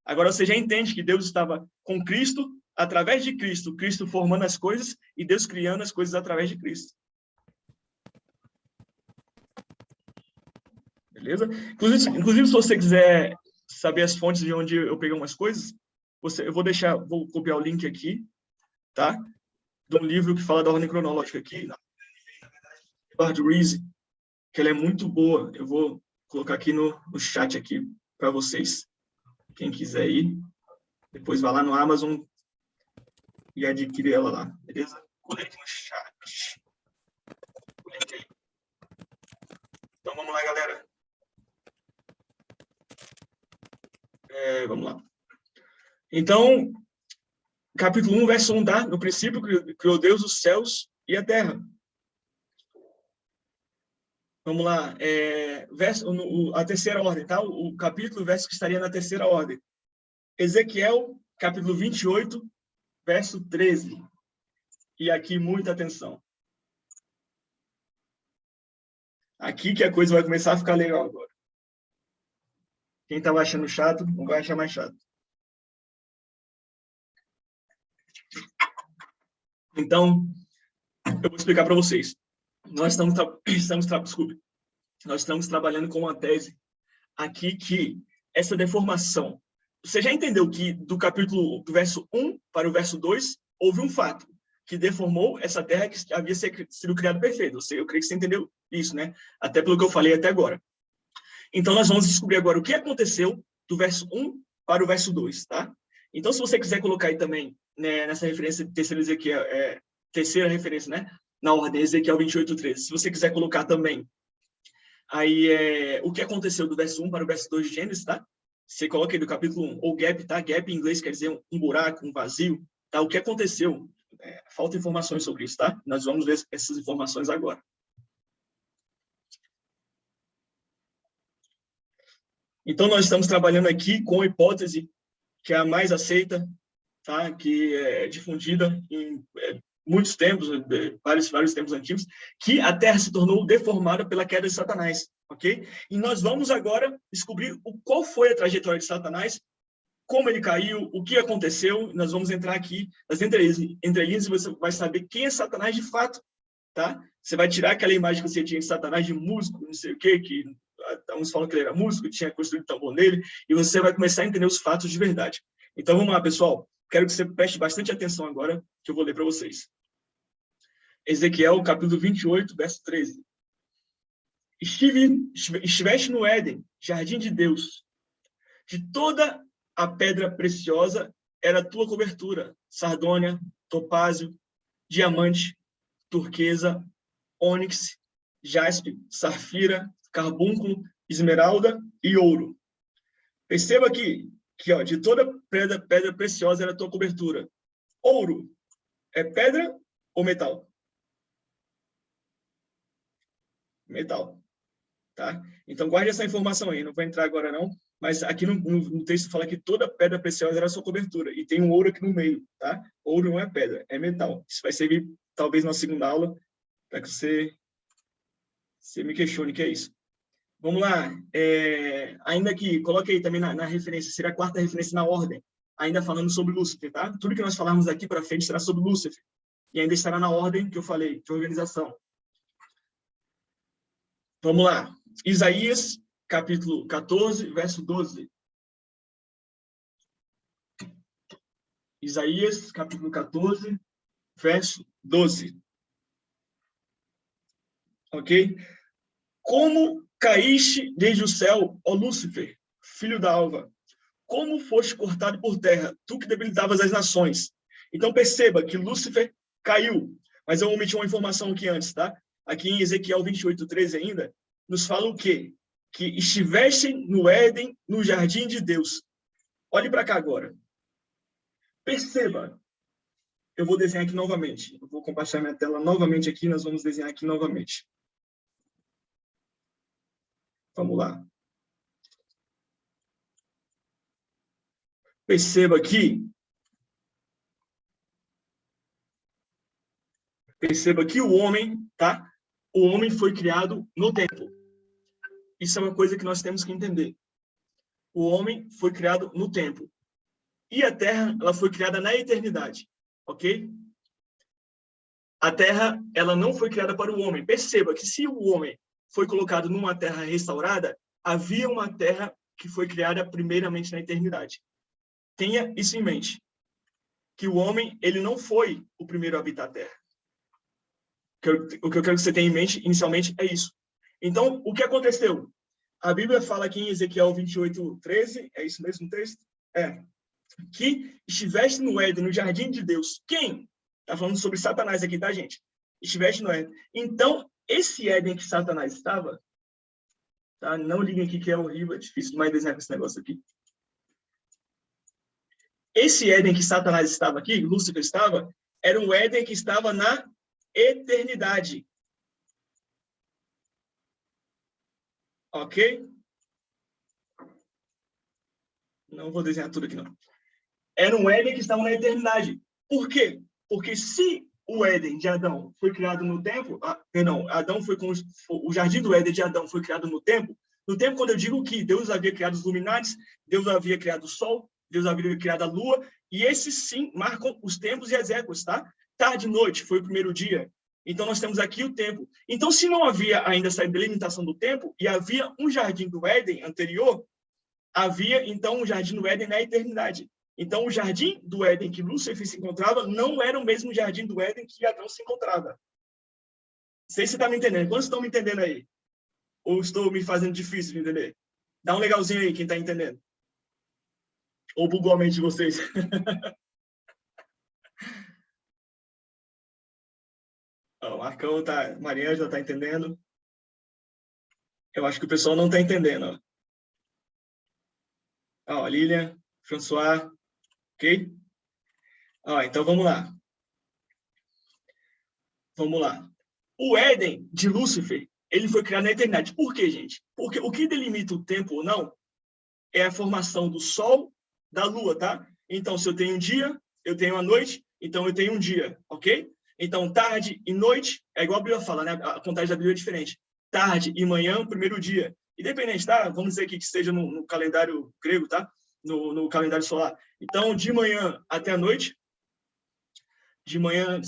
Agora você já entende que Deus estava com Cristo através de Cristo, Cristo formando as coisas e Deus criando as coisas através de Cristo. Beleza? Inclusive, se você quiser saber as fontes de onde eu peguei umas coisas, eu vou copiar o link aqui, tá? De um livro que fala da ordem cronológica aqui, Edward Reese, que ela é muito boa. Eu vou colocar aqui no chat aqui para vocês. Quem quiser ir, depois vai lá no Amazon e adquire ela lá, beleza? Coloquei aqui no chat. Então, vamos lá, galera. Vamos lá. Então, capítulo 1, verso 1, tá? No princípio, criou Deus os céus e a terra. Vamos lá. A terceira ordem, tá? O capítulo, o verso que estaria na terceira ordem. Ezequiel, capítulo 28, verso 13. E aqui, muita atenção. Aqui que a coisa vai começar a ficar legal agora. Quem estava achando chato, não vai achar mais chato. Então, eu vou explicar para vocês. Nós estamos trabalhando com uma tese aqui que essa deformação... Você já entendeu que do verso 1 para o verso 2, houve um fato que deformou essa terra que havia sido criada perfeita. Eu creio que você entendeu isso, né? Até pelo que eu falei até agora. Então, nós vamos descobrir agora o que aconteceu do verso 1 para o verso 2, tá? Então, se você quiser colocar aí também, né, nessa referência de terceira referência, né? Na ordem, Ezequiel 28:13. Se você quiser colocar também aí o que aconteceu do verso 1 para o verso 2 de Gênesis, tá? Você coloca aí do capítulo 1, ou gap, tá? Gap em inglês quer dizer um buraco, um vazio, tá? O que aconteceu? Falta informações sobre isso, tá? Nós vamos ver essas informações agora. Então, nós estamos trabalhando aqui com a hipótese que é a mais aceita, tá? Que é difundida em muitos tempos, vários tempos antigos, que a Terra se tornou deformada pela queda de Satanás, ok? E nós vamos agora descobrir qual foi a trajetória de Satanás, como ele caiu, o que aconteceu. Nós vamos entrar aqui nas entrelinhas e você vai saber quem é Satanás de fato, tá? Você vai tirar aquela imagem que você tinha de Satanás de músico, não sei o quê, que uns falam que ele era músico, tinha construído tambor nele, e você vai começar a entender os fatos de verdade. Então, vamos lá, pessoal. Quero que você preste bastante atenção agora, que eu vou ler para vocês. Ezequiel, capítulo 28, verso 13. Estiveste no Éden, jardim de Deus. De toda a pedra preciosa era a tua cobertura, sardônia, topázio, diamante, turquesa, ônix, jaspe, safira, carbúnculo, esmeralda e ouro. Perceba aqui que ó, de toda pedra preciosa era a tua cobertura. Ouro é pedra ou metal? Metal. Tá? Então, guarde essa informação aí. Não vou entrar agora, não. Mas aqui no texto fala que toda pedra preciosa era a sua cobertura. E tem um ouro aqui no meio. Tá? Ouro não é pedra, é metal. Isso vai servir, talvez, na segunda aula, para que você me questione o que é isso. Vamos lá. Ainda aqui, coloque aí também na referência. Seria a quarta referência na ordem. Ainda falando sobre Lúcifer, tá? Tudo que nós falarmos aqui para frente será sobre Lúcifer. E ainda estará na ordem que eu falei, de organização. Vamos lá. Isaías, capítulo 14, verso 12. Isaías, capítulo 14, verso 12. Ok? Como caíste desde o céu, ó Lúcifer, filho da alva? Como foste cortado por terra, tu que debilitavas as nações? Então perceba que Lúcifer caiu. Mas eu omiti uma informação aqui antes, tá? Aqui em Ezequiel 28:13 ainda, nos fala o quê? Que estiveste no Éden, no jardim de Deus. Olhe para cá agora. Perceba. Eu vou desenhar aqui novamente. Eu vou compartilhar minha tela novamente aqui, nós vamos desenhar aqui novamente. Vamos lá. Perceba aqui. Perceba que o homem, tá? O homem foi criado no tempo. Isso é uma coisa que nós temos que entender. O homem foi criado no tempo. E a terra, ela foi criada na eternidade, ok? A terra, ela não foi criada para o homem. Perceba que se o homem foi colocado numa terra restaurada, havia uma terra que foi criada primeiramente na eternidade. Tenha isso em mente, que o homem, ele não foi o primeiro a habitar a terra. O que eu quero que você tenha em mente, inicialmente, é isso. Então, o que aconteceu? A Bíblia fala aqui em Ezequiel 28:13, é isso mesmo o texto? Que estiveste no Éden, no jardim de Deus. Quem? Está falando sobre Satanás aqui, tá, gente? Estiveste no Éden. Então, esse Éden que Satanás estava, tá? Não liguem aqui que é horrível, é difícil demais desenhar esse negócio aqui. Esse Éden que Satanás estava aqui, Lúcifer estava, era um Éden que estava na eternidade. Ok? Não vou desenhar tudo aqui, não. Era um Éden que estava na eternidade. Por quê? Porque se o Éden de Adão foi criado no tempo, Adão foi com o jardim do Éden de Adão foi criado no tempo quando eu digo que Deus havia criado os luminares, Deus havia criado o sol, Deus havia criado a lua, e esses sim marcam os tempos e as épocas, tá? Tarde e noite foi o primeiro dia. Então nós temos aqui o tempo. Então se não havia ainda essa delimitação do tempo e havia um jardim do Éden anterior, havia então um jardim do Éden na eternidade. Então, o jardim do Éden que Lúcifer se encontrava não era o mesmo jardim do Éden que Adão se encontrava. Não sei se você está me entendendo. Quantos estão me entendendo aí? Ou estou me fazendo difícil de entender? Dá um legalzinho aí, quem está entendendo. Ou bugou a mente de vocês? O Marcão tá... Mariângela está entendendo. Eu acho que o pessoal não está entendendo. Ó, Lilian, François... Ok? Então, vamos lá. Vamos lá. O Éden de Lúcifer, ele foi criado na eternidade. Por quê, gente? Porque o que delimita o tempo ou não é a formação do Sol, da Lua, tá? Então, se eu tenho um dia, eu tenho a noite, então eu tenho um dia, ok? Então, tarde e noite, é igual a Bíblia fala, né? A contagem da Bíblia é diferente. Tarde e manhã, primeiro dia. Independente, tá? Vamos dizer aqui que esteja no calendário grego, tá? No calendário solar. Então, de manhã até a noite, de manhã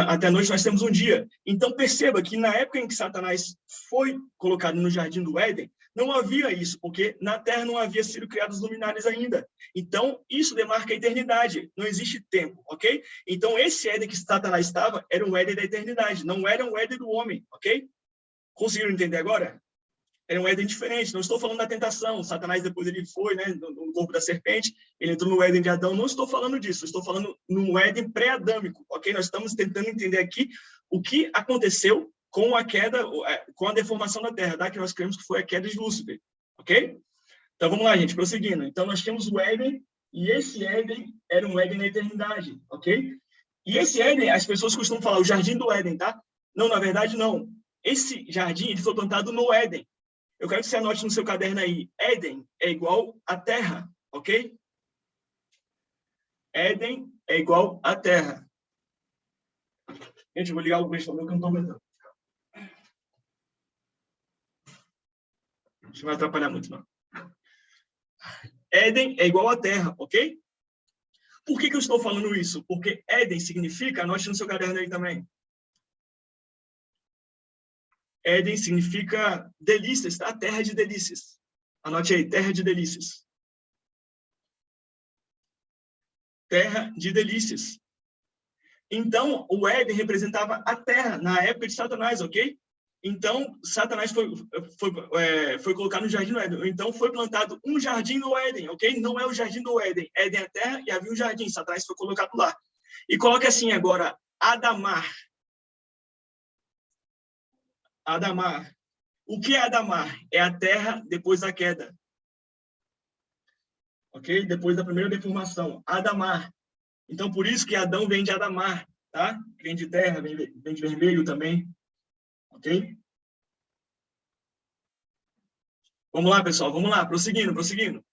até a noite nós temos um dia. Então, perceba que na época em que Satanás foi colocado no jardim do Éden, não havia isso, porque na Terra não havia sido criados os luminares ainda. Então, isso demarca a eternidade, não existe tempo, ok? Então, esse Éden que Satanás estava era um Éden da eternidade, não era um Éden do homem, ok? Conseguiram entender agora? Era um Éden diferente. Não estou falando da tentação. Satanás, depois ele foi, né, no corpo da serpente, ele entrou no Éden de Adão. Não estou falando disso. Estou falando no Éden pré-adâmico, ok? Nós estamos tentando entender aqui o que aconteceu com a queda, com a deformação da Terra, tá? Que nós cremos que foi a queda de Lúcifer, ok? Então, vamos lá, gente, prosseguindo. Então, nós temos o Éden, e esse Éden era um Éden na eternidade, ok? E esse Éden, as pessoas costumam falar o jardim do Éden, tá? Não, na verdade, não. Esse jardim, ele foi plantado no Éden. Eu quero que você anote no seu caderno aí. Éden é igual a terra, ok? Éden é igual a terra. Gente, eu vou ligar o ventilador que eu não estou aguentando. Isso não vai atrapalhar muito, não. Éden é igual a terra, ok? Por que eu estou falando isso? Porque Éden significa, anote no seu caderno aí também. Éden significa delícias, tá? Terra de delícias. Anote aí, terra de delícias. Terra de delícias. Então, o Éden representava a terra na época de Satanás, ok? Então, Satanás foi colocado no jardim do Éden. Então, foi plantado um jardim no Éden, ok? Não é o jardim do Éden. Éden é a terra e havia um jardim. Satanás foi colocado lá. E coloque assim agora, Adamar. Adamar. O que é Adamar? É a terra depois da queda. Ok? Depois da primeira deformação. Adamar. Então, por isso que Adão vem de Adamar, tá? Vem de terra, vem de vermelho também. Ok? Vamos lá, pessoal. Vamos lá. Prosseguindo.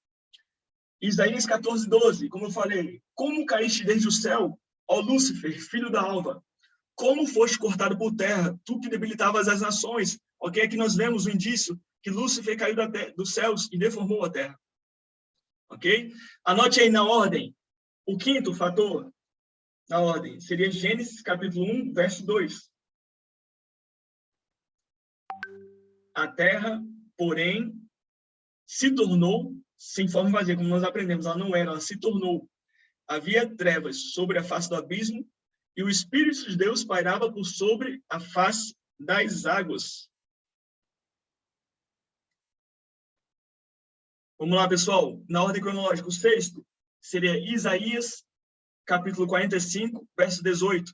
Isaías 14:12. Como eu falei. Como caíste desde o céu, ó Lúcifer, filho da alva? Como foste cortado por terra, tu que debilitavas as nações? Ok? Aqui nós vemos o indício que Lúcifer caiu dos céus e deformou a terra. Ok? Anote aí na ordem. O quinto fator, na ordem, seria Gênesis capítulo 1, verso 2. A terra, porém, se tornou sem forma vazia, como nós aprendemos. Ela não era, ela se tornou. Havia trevas sobre a face do abismo e o Espírito de Deus pairava por sobre a face das águas. Vamos lá, pessoal. Na ordem cronológica, o sexto seria Isaías, capítulo 45, verso 18.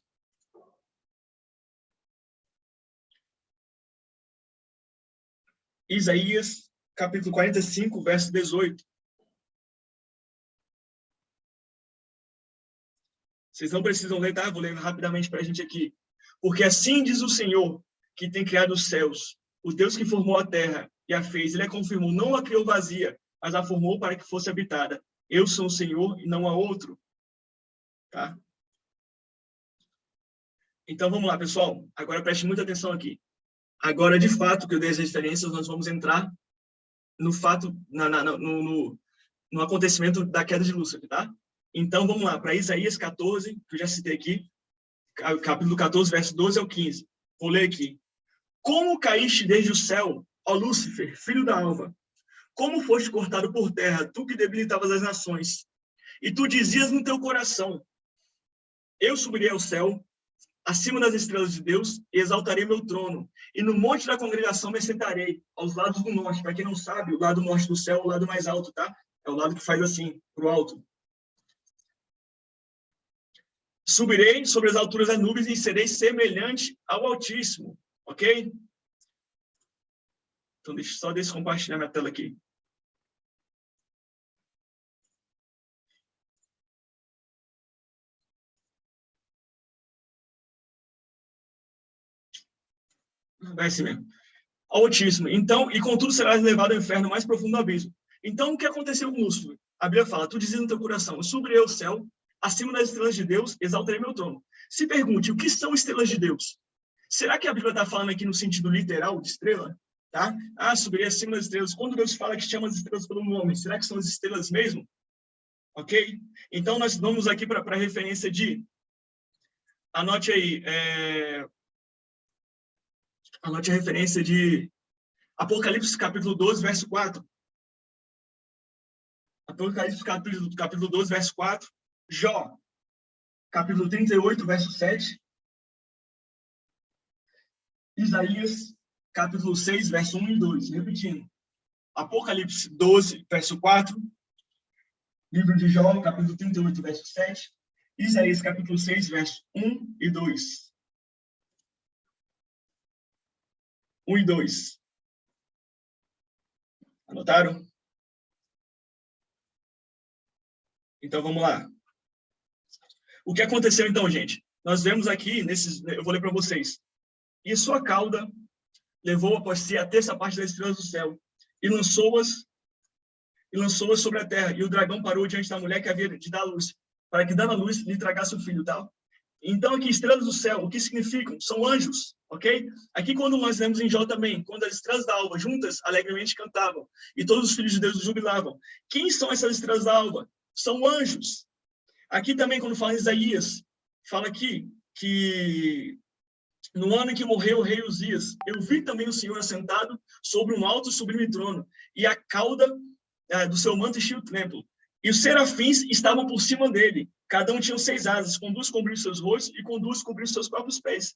Isaías, capítulo 45, verso 18. Vocês não precisam ler, tá? Vou ler rapidamente para a gente aqui. Porque assim diz o Senhor, que tem criado os céus, o Deus que formou a terra e a fez. Ele a confirmou, não a criou vazia, mas a formou para que fosse habitada. Eu sou o Senhor e não há outro. Tá? Então, vamos lá, pessoal. Agora preste muita atenção aqui. Agora, de fato, que eu dei as referências, nós vamos entrar no fato, no acontecimento da queda de Lúcifer, tá? Então, vamos lá, para Isaías 14, que eu já citei aqui, capítulo 14, verso 12 ao 15. Vou ler aqui. Como caíste desde o céu, ó Lúcifer, filho da alva? Como foste cortado por terra, tu que debilitavas as nações? E tu dizias no teu coração, eu subirei ao céu, acima das estrelas de Deus, e exaltarei meu trono. E no monte da congregação me sentarei, aos lados do norte. Para quem não sabe, o lado norte do céu é o lado mais alto, tá? É o lado que faz assim, pro alto. Subirei sobre as alturas das nuvens e serei semelhante ao Altíssimo. Ok? Então, deixa eu compartilhar minha tela aqui. Vai ser mesmo. Altíssimo. Então, e contudo serás levado ao inferno mais profundo do abismo. Então, o que aconteceu com Lúcifer? A Bíblia fala, tu dizes no teu coração, eu subirei ao céu, acima das estrelas de Deus, exaltarei meu trono. Se pergunte, o que são estrelas de Deus? Será que a Bíblia está falando aqui no sentido literal de estrela? Tá? Ah, subirei acima das estrelas. Quando Deus fala que chama as estrelas pelo nome, será que são as estrelas mesmo? Ok? Então, nós vamos aqui para a referência de... Anote aí. Anote a referência de Apocalipse, capítulo 12, verso 4. Apocalipse, capítulo 12, verso 4. Jó, capítulo 38, verso 7. Isaías, capítulo 6, verso 1 e 2. Repetindo. Apocalipse 12, verso 4. Livro de Jó, capítulo 38, verso 7. Isaías, capítulo 6, verso 1 e 2. 1 e 2. Anotaram? Então, vamos lá. O que aconteceu, então, gente? Nós vemos aqui, eu vou ler para vocês. E sua cauda levou após si a terça parte das estrelas do céu e lançou-as sobre a terra. E o dragão parou diante da mulher que havia de dar a luz, para que, dando a luz, lhe tragasse o filho, tá? Então, aqui, estrelas do céu, o que significam? São anjos, ok? Aqui, quando nós lemos em Jó também, quando as estrelas da alva juntas alegremente cantavam, e todos os filhos de Deus jubilavam. Quem são essas estrelas da alva? São anjos. Aqui também, quando fala em Isaías, fala aqui que no ano em que morreu o rei Uzias, eu vi também o Senhor assentado sobre um alto e sublime trono, e a cauda do seu manto enchia o templo. E os serafins estavam por cima dele. Cada um tinha 6 asas, com 2 cobriam seus rostos e com 2 cobriam seus próprios pés.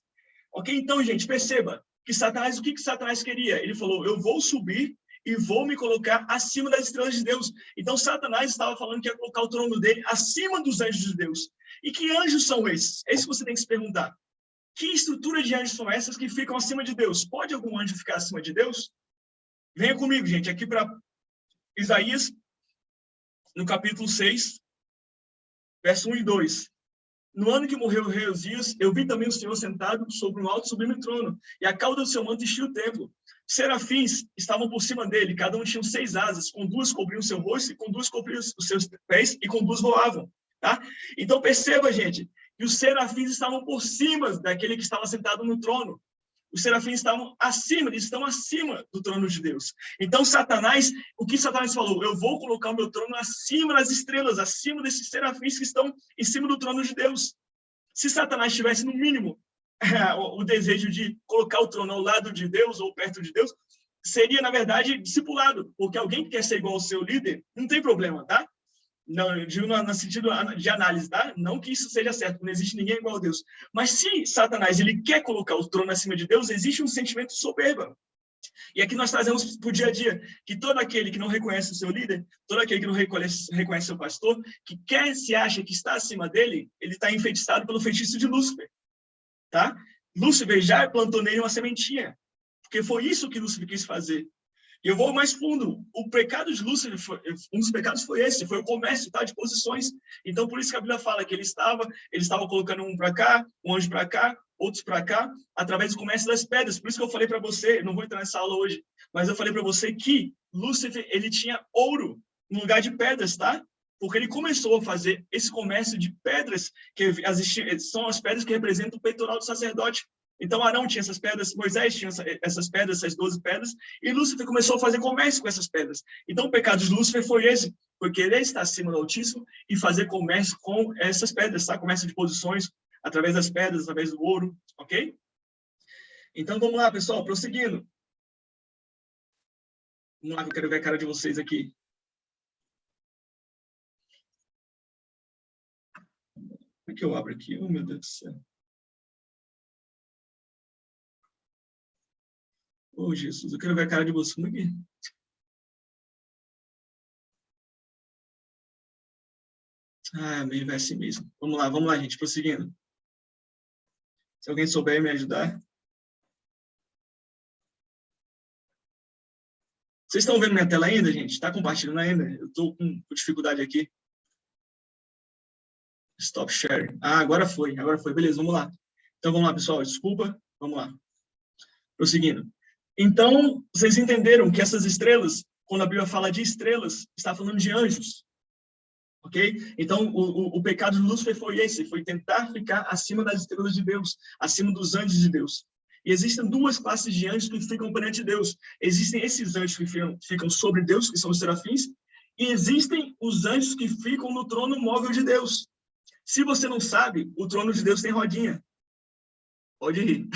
Ok? Então, gente, perceba que Satanás, o que Satanás queria? Ele falou, eu vou subir e vou me colocar acima das estrelas de Deus. Então, Satanás estava falando que ia colocar o trono dele acima dos anjos de Deus. E que anjos são esses? É isso que você tem que se perguntar. Que estrutura de anjos são essas que ficam acima de Deus? Pode algum anjo ficar acima de Deus? Venha comigo, gente, aqui para Isaías, no capítulo 6, verso 1 e 2. No ano que morreu o rei Uzias, eu vi também o Senhor sentado sobre um alto e sublime trono, e a cauda do seu manto enchia o templo. Serafins estavam por cima dele, cada um tinha 6 asas, com 2 cobriam o seu rosto, e com 2 cobriam os seus pés, e com 2 voavam. Tá? Então perceba, gente, que os serafins estavam por cima daquele que estava sentado no trono. Os serafins estavam acima, eles estão acima do trono de Deus. Então, Satanás, o que Satanás falou? Eu vou colocar o meu trono acima das estrelas, acima desses serafins que estão em cima do trono de Deus. Se Satanás tivesse, no mínimo, o desejo de colocar o trono ao lado de Deus ou perto de Deus, seria, na verdade, discipulado, porque alguém que quer ser igual ao seu líder, não tem problema, tá? Não, eu digo no sentido de análise, tá? Não que isso seja certo, não existe ninguém igual a Deus. Mas se Satanás ele quer colocar o trono acima de Deus, existe um sentimento de soberba. E aqui nós trazemos para o dia a dia que todo aquele que não reconhece o seu líder, todo aquele que não reconhece o seu pastor, que se acha que está acima dele, ele está enfeitiçado pelo feitiço de Lúcifer, tá? Lúcifer já plantou nele uma sementinha, porque foi isso que Lúcifer quis fazer. E eu vou mais fundo. O pecado de Lúcifer, um dos pecados foi esse, foi o comércio, tá, de posições. Então, por isso que a Bíblia fala que ele estava colocando um para cá, um anjo para cá, outros para cá, através do comércio das pedras. Por isso que eu falei para você, não vou entrar nessa aula hoje, mas eu falei para você que Lúcifer, ele tinha ouro no lugar de pedras, tá? Porque ele começou a fazer esse comércio de pedras, que são as pedras que representam o peitoral do sacerdote. Então, Arão tinha essas pedras, Moisés tinha essas pedras, essas 12 pedras, e Lúcifer começou a fazer comércio com essas pedras. Então, o pecado de Lúcifer foi esse, foi querer estar acima do Altíssimo e fazer comércio com essas pedras, tá? Comércio de posições, através das pedras, através do ouro, ok? Então, vamos lá, pessoal, prosseguindo. Vamos lá, que eu quero ver a cara de vocês aqui. Como é que eu abro aqui? Oh, meu Deus do céu. Oh, Jesus, eu quero ver a cara de vocês. Como é que... Ah, meio vai assim mesmo. Vamos lá, gente, prosseguindo. Se alguém souber me ajudar. Vocês estão vendo minha tela ainda, gente? Está compartilhando ainda? Eu estou com dificuldade aqui. Stop sharing. Ah, agora foi. Beleza, vamos lá. Então, vamos lá, pessoal. Desculpa. Vamos lá. Prosseguindo. Então, vocês entenderam que essas estrelas, quando a Bíblia fala de estrelas, está falando de anjos. Ok? Então, o pecado de Lúcifer foi esse, foi tentar ficar acima das estrelas de Deus, acima dos anjos de Deus. E existem duas classes de anjos que ficam perante Deus. Existem esses anjos que ficam sobre Deus, que são os serafins, e existem os anjos que ficam no trono móvel de Deus. Se você não sabe, o trono de Deus tem rodinha. Pode rir.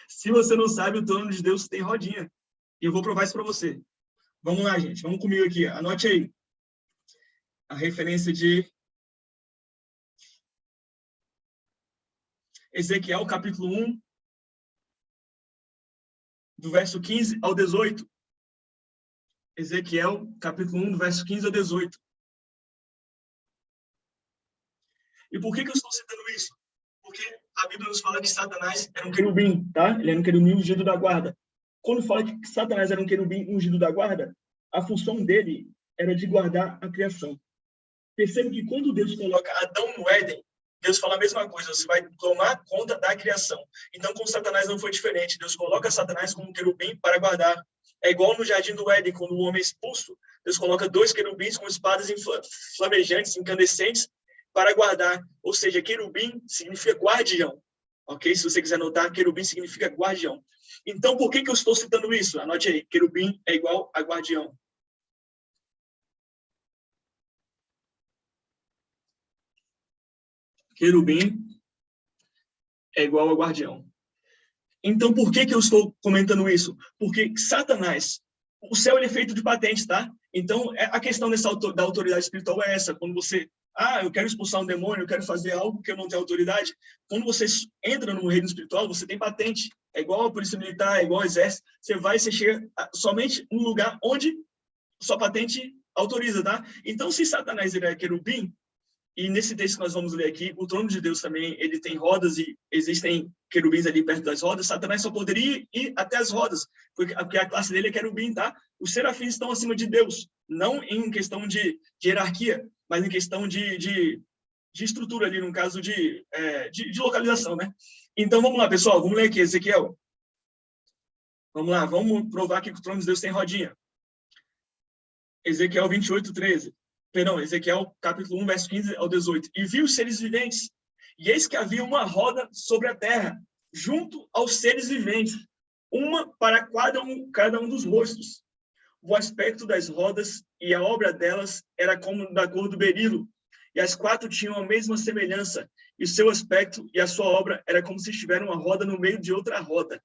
Se você não sabe, o trono de Deus tem rodinha. E eu vou provar isso para você. Vamos lá, gente. Vamos comigo aqui. Anote aí. A referência de Ezequiel, capítulo 1, do verso 15 ao 18. Ezequiel, capítulo 1, do verso 15 ao 18. E por que eu estou citando isso? Porque a Bíblia nos fala que Satanás era um querubim, tá? Ele era um querubim ungido da guarda. Quando fala que Satanás era um querubim ungido da guarda, a função dele era de guardar a criação. Percebe que quando Deus coloca Adão no Éden, Deus fala a mesma coisa, você vai tomar conta da criação. Então, com Satanás não foi diferente. Deus coloca Satanás como um querubim para guardar. É igual no jardim do Éden, quando o homem é expulso, Deus coloca 2 querubins com espadas flamejantes, incandescentes, para guardar. Ou seja, querubim significa guardião. Ok? Se você quiser anotar, querubim significa guardião. Então, por que eu estou citando isso? Anote aí, querubim é igual a guardião. Querubim é igual a guardião. Então, por que eu estou comentando isso? Porque Satanás, o céu ele é feito de patentes, tá? Então, a questão da autoridade espiritual é essa. Quando você, eu quero expulsar um demônio, eu quero fazer algo que eu não tenho autoridade. Quando você entra no reino espiritual, você tem patente. É igual a polícia militar, é igual ao exército. Você chega somente num lugar onde sua patente autoriza, tá? Então, se Satanás ele é querubim, e nesse texto que nós vamos ler aqui, o trono de Deus também, ele tem rodas e existem querubins ali perto das rodas. Satanás só poderia ir até as rodas, porque a classe dele é querubim, tá? Os serafins estão acima de Deus, não em questão de hierarquia, mas em questão de estrutura ali, no caso de localização, né? Então, vamos lá, pessoal, vamos ler aqui, Ezequiel. Vamos lá, vamos provar aqui que o trono de Deus tem rodinha. Ezequiel 28, 13. Perdão, Ezequiel, capítulo 1, verso 15 ao 18. E vi os seres viventes, e eis que havia uma roda sobre a terra, junto aos seres viventes, uma para cada um dos rostos. O aspecto das rodas e a obra delas era como da cor do berilo, e as 4 tinham a mesma semelhança, e o seu aspecto e a sua obra era como se estivesse uma roda no meio de outra roda.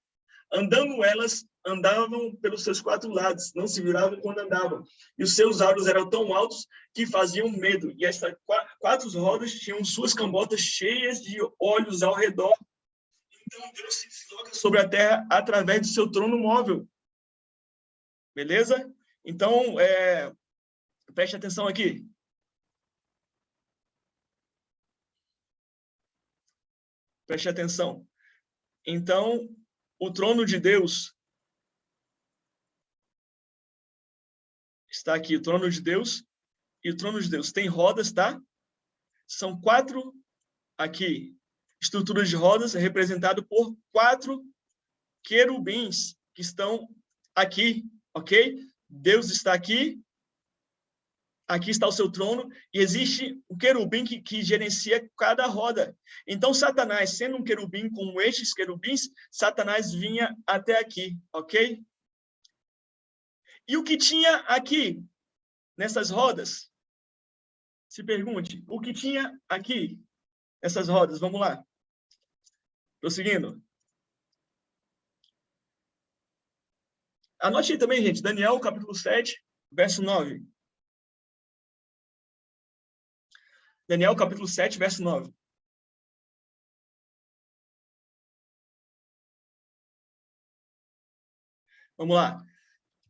Andando elas, andavam pelos seus 4 lados, não se viravam quando andavam, e os seus aros eram tão altos que faziam medo, e estas 4 rodas tinham suas cambotas cheias de olhos ao redor. Então Deus se desloca sobre a terra através do seu trono móvel. Beleza? Então, preste atenção aqui. Preste atenção. Então, o trono de Deus está aqui, o trono de Deus, e o trono de Deus tem rodas, tá? São 4 aqui, estruturas de rodas, representado por 4 querubins que estão aqui, ok? Deus está aqui, aqui está o seu trono, e existe um querubim que gerencia cada roda. Então, Satanás, sendo um querubim como estes querubins, Satanás vinha até aqui, ok? E o que tinha aqui, nessas rodas? Se pergunte, o que tinha aqui, nessas rodas? Vamos lá. Prosseguindo. Anote aí também, gente, Daniel, capítulo 7, verso 9. Daniel, capítulo 7, verso 9. Vamos lá.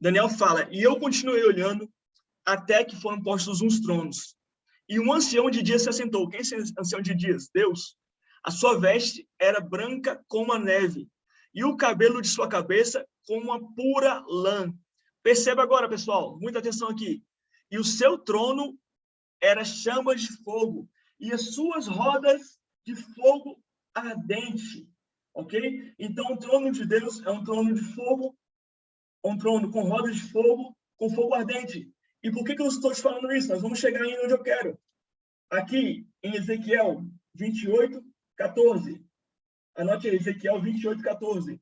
Daniel fala, e eu continuei olhando até que foram postos uns tronos. E um ancião de dias se assentou. Quem é esse ancião de dias? Deus. A sua veste era branca como a neve, e o cabelo de sua cabeça como uma pura lã. Perceba agora, pessoal, muita atenção aqui. E o seu trono era chamas de fogo, e as suas rodas de fogo ardente. Ok? Então, o trono de Deus é um trono de fogo, um trono com rodas de fogo, com fogo ardente. E por que eu estou te falando isso? Nós vamos chegar aí onde eu quero. Aqui, em Ezequiel 28, 14. Anote aí, Ezequiel 28, 14.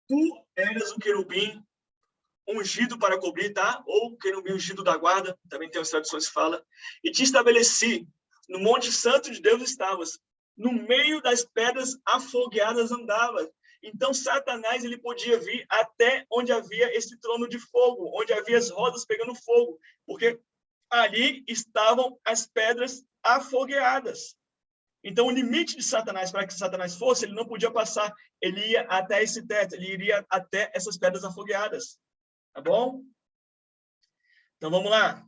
Tu eras o querubim ungido para cobrir, tá? Ou querubim ungido da guarda, também tem as traduções que fala. E te estabeleci, no monte santo de Deus estavas, no meio das pedras afogueadas andavas. Então, Satanás, ele podia vir até onde havia esse trono de fogo, onde havia as rodas pegando fogo, porque ali estavam as pedras afogueadas. Então, o limite de Satanás, para que Satanás fosse, ele não podia passar, ele ia até esse teto, ele iria até essas pedras afogueadas. Tá bom? Então, vamos lá.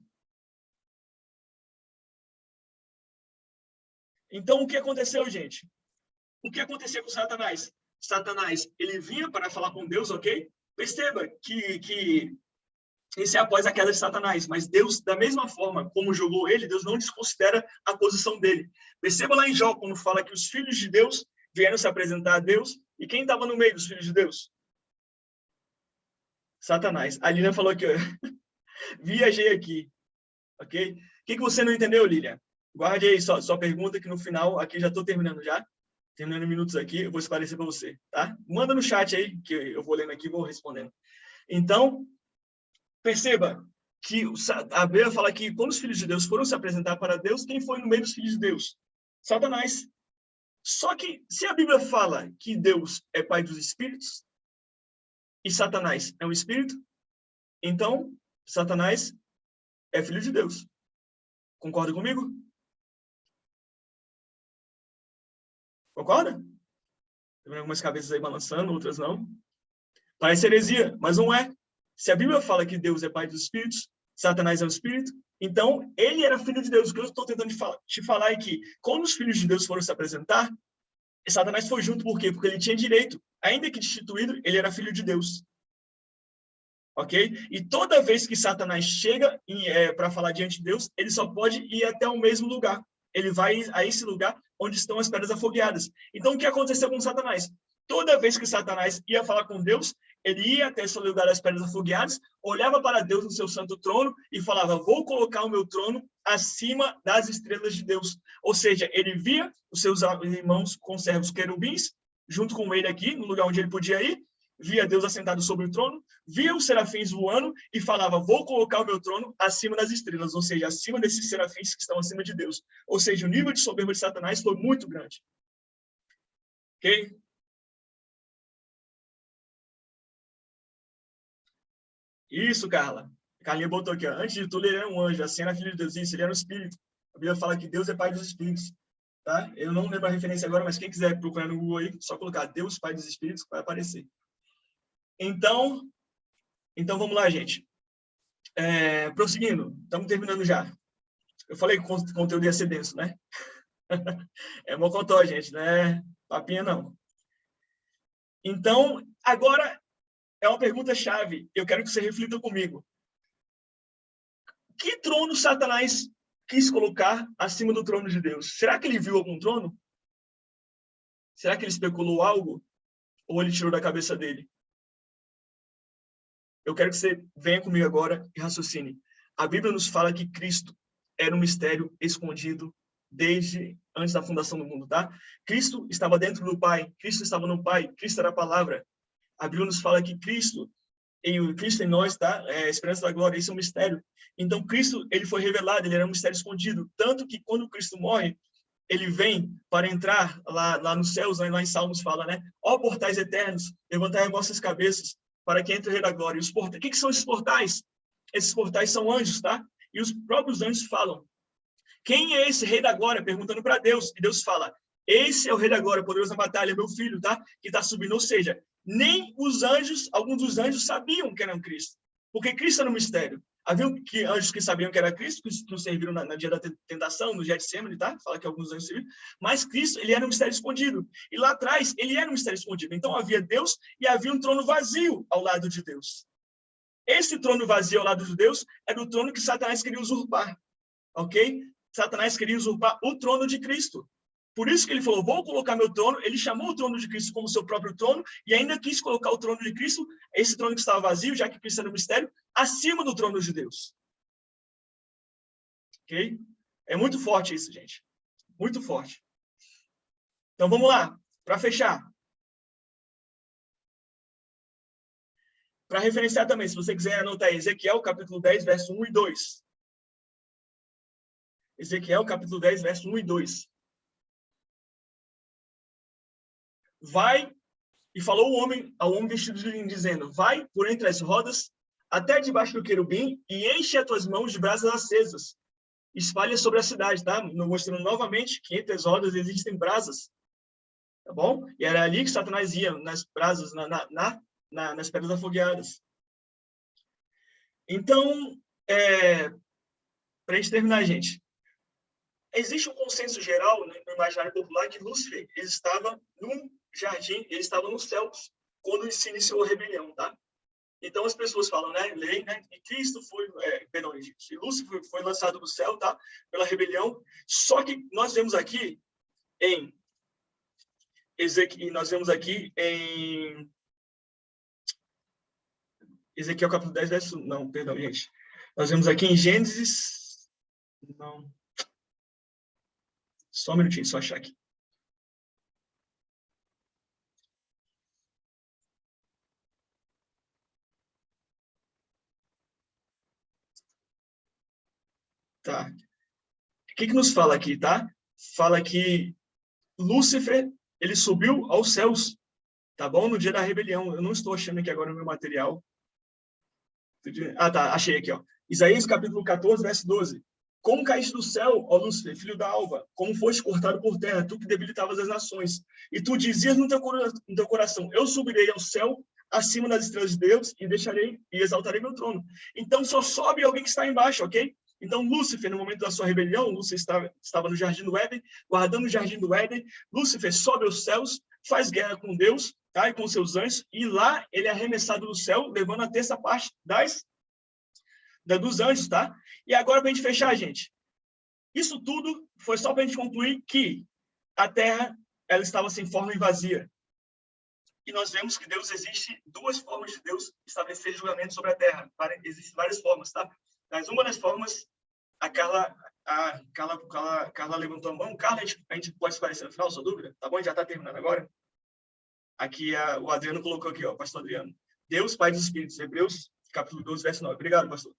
Então, o que aconteceu, gente? O que aconteceu com Satanás? Satanás, ele vinha para falar com Deus, ok? Perceba que esse é após a queda de Satanás, mas Deus, da mesma forma como jogou ele, Deus não desconsidera a posição dele. Perceba lá em Jó, quando fala que os filhos de Deus vieram se apresentar a Deus, e quem estava no meio dos filhos de Deus? Satanás. A Lilian falou que eu viajei aqui, ok? O que você não entendeu, Lilian? Guarde aí sua pergunta, que no final, aqui já estou terminando já. Terminando minutos aqui, eu vou esclarecer para você, tá? Manda no chat aí, que eu vou lendo aqui e vou respondendo. Então, perceba que a Bíblia fala que quando os filhos de Deus foram se apresentar para Deus, quem foi no meio dos filhos de Deus? Satanás. Só que, se a Bíblia fala que Deus é pai dos espíritos, e Satanás é um espírito, então, Satanás é filho de Deus. Concorda comigo? Concorda? Tem algumas cabeças aí balançando, outras não. Parece heresia, mas não é. Se a Bíblia fala que Deus é pai dos espíritos, Satanás é um espírito, então ele era filho de Deus. O que eu estou tentando te falar é que, quando os filhos de Deus foram se apresentar, Satanás foi junto, por quê? Porque ele tinha direito. Ainda que destituído, ele era filho de Deus. Ok? E toda vez que Satanás chega para falar diante de Deus, ele só pode ir até o mesmo lugar. Ele vai a esse lugar onde estão as pedras afogueadas. Então, o que aconteceu com Satanás? Toda vez que Satanás ia falar com Deus, ele ia até esse lugar das pedras afogueadas, olhava para Deus no seu santo trono e falava, vou colocar o meu trono acima das estrelas de Deus. Ou seja, ele via os seus irmãos conservos querubins, junto com ele aqui, no lugar onde ele podia ir, via Deus assentado sobre o trono, via os serafins voando e falava, vou colocar o meu trono acima das estrelas, ou seja, acima desses serafins que estão acima de Deus. Ou seja, o nível de soberba de Satanás foi muito grande. Ok? Isso, Carla. Carlinha botou aqui, ó. Antes de tudo, ele era um anjo, assim era filho de Deus. Isso, ele era um espírito. A Bíblia fala que Deus é pai dos espíritos. Tá? Eu não lembro a referência agora, mas quem quiser procurar no Google aí, só colocar Deus, pai dos espíritos, vai aparecer. Então vamos lá, gente. Prosseguindo, estamos terminando já. Eu falei que o conteúdo ia ser denso, né? É mocotó, gente, né? Papinha não. Então, agora é uma pergunta-chave. Eu quero que você reflita comigo. Que trono Satanás quis colocar acima do trono de Deus? Será que ele viu algum trono? Será que ele especulou algo? Ou ele tirou da cabeça dele? Eu quero que você venha comigo agora e raciocine. A Bíblia nos fala que Cristo era um mistério escondido desde antes da fundação do mundo, tá? Cristo estava dentro do Pai, Cristo estava no Pai, Cristo era a palavra. A Bíblia nos fala que Cristo em nós, tá? É a esperança da glória, isso é um mistério. Então, Cristo, ele foi revelado, ele era um mistério escondido. Tanto que quando Cristo morre, ele vem para entrar lá nos céus, lá em Salmos fala, né? Ó portais eternos, levantai as vossas cabeças para que entre o Rei da Glória. Os portais, o que são esses portais? Esses portais são anjos, tá? E os próprios anjos falam, quem é esse Rei da Glória? Perguntando para Deus. E Deus fala, esse é o Rei da Glória, poderoso na batalha, meu filho, tá? Que está subindo. Ou seja, nem os anjos, alguns dos anjos sabiam que eram Cristo. Porque Cristo era um mistério. Havia anjos que sabiam que era Cristo, que o serviram na dia da tentação, no Getsemane, tá? Fala que alguns anjos serviram. Mas Cristo, ele era um mistério escondido. E lá atrás, ele era um mistério escondido. Então havia Deus e havia um trono vazio ao lado de Deus. Esse trono vazio ao lado de Deus era o trono que Satanás queria usurpar. Ok? Satanás queria usurpar o trono de Cristo. Por isso que ele falou, vou colocar meu trono. Ele chamou o trono de Cristo como seu próprio trono e ainda quis colocar o trono de Cristo, esse trono que estava vazio, já que Cristo era um mistério, acima do trono de Deus. Ok? É muito forte isso, gente. Muito forte. Então, vamos lá. Para fechar. Para referenciar também, se você quiser anotar aí, Ezequiel, capítulo 10, verso 1 e 2. Ezequiel, capítulo 10, verso 1 e 2. Vai, e falou ao homem vestido de linho, dizendo, vai por entre as rodas, até debaixo do querubim, e enche as tuas mãos de brasas acesas. Espalha sobre a cidade, tá? Mostrando novamente que entre as rodas existem brasas. Tá bom? E era ali que Satanás ia, nas brasas, nas pedras afogueadas. Então, para a gente terminar, gente, existe um consenso geral, né, no imaginário popular que Lúcifer ele estava num jardim, ele estava nos céus quando se iniciou a rebelião, tá? Então as pessoas falam, né, que Cristo foi, que Lúcifer foi lançado do céu, tá? Pela rebelião. Só que nós vemos aqui em Ezequiel, Ezequiel capítulo 10, verso... Não, perdão, gente. Nós vemos aqui em Gênesis... Não. Só um minutinho, só achar aqui. Tá. O que nos fala aqui, tá? Fala que Lúcifer, ele subiu aos céus, tá bom? No dia da rebelião. Eu não estou achando aqui agora no meu material. Ah, tá. Achei aqui, ó. Isaías, capítulo 14, verso 12. Como caíste do céu, ó Lúcifer, filho da alva, como foste cortado por terra, tu que debilitavas as nações. E tu dizias no teu coração, eu subirei ao céu, acima das estrelas de Deus, e deixarei e exaltarei meu trono. Então só sobe alguém que está embaixo, ok? Então Lúcifer, no momento da sua rebelião, Lúcifer estava no jardim do Éden, guardando o jardim do Éden. Lúcifer sobe aos céus, faz guerra com Deus, tá? E com seus anjos, e lá ele é arremessado do céu, levando a terça parte dos anjos, tá? E agora, para a gente fechar, gente, isso tudo foi só para a gente concluir que a Terra, ela estava sem forma e vazia. e nós vemos que Deus existe duas formas de Deus estabelecer julgamento sobre a terra. Existem várias formas, tá? Mas uma das formas, a Carla levantou a mão. Carla, a gente pode esclarecer no final, sua dúvida? Tá bom? Já está terminando agora. Aqui, o Adriano colocou aqui, ó, pastor Adriano. Deus, Pai dos Espíritos, Hebreus, capítulo 12, verso 9. Obrigado, pastor.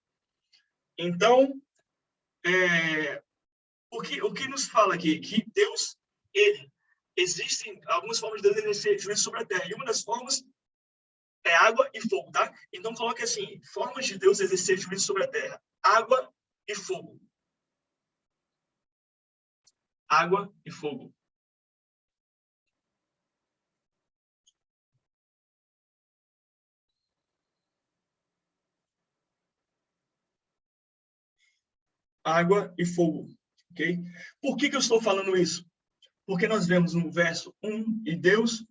Então, o que nos fala aqui? Que Deus, existem algumas formas de Deus exercer juízo sobre a terra. E uma das formas é água e fogo, tá? Então, coloque assim, formas de Deus exercer juízo sobre a terra. Água e fogo. Água e fogo. Água e fogo, ok? Por que eu estou falando isso? Porque nós vemos no verso 1, e Deus,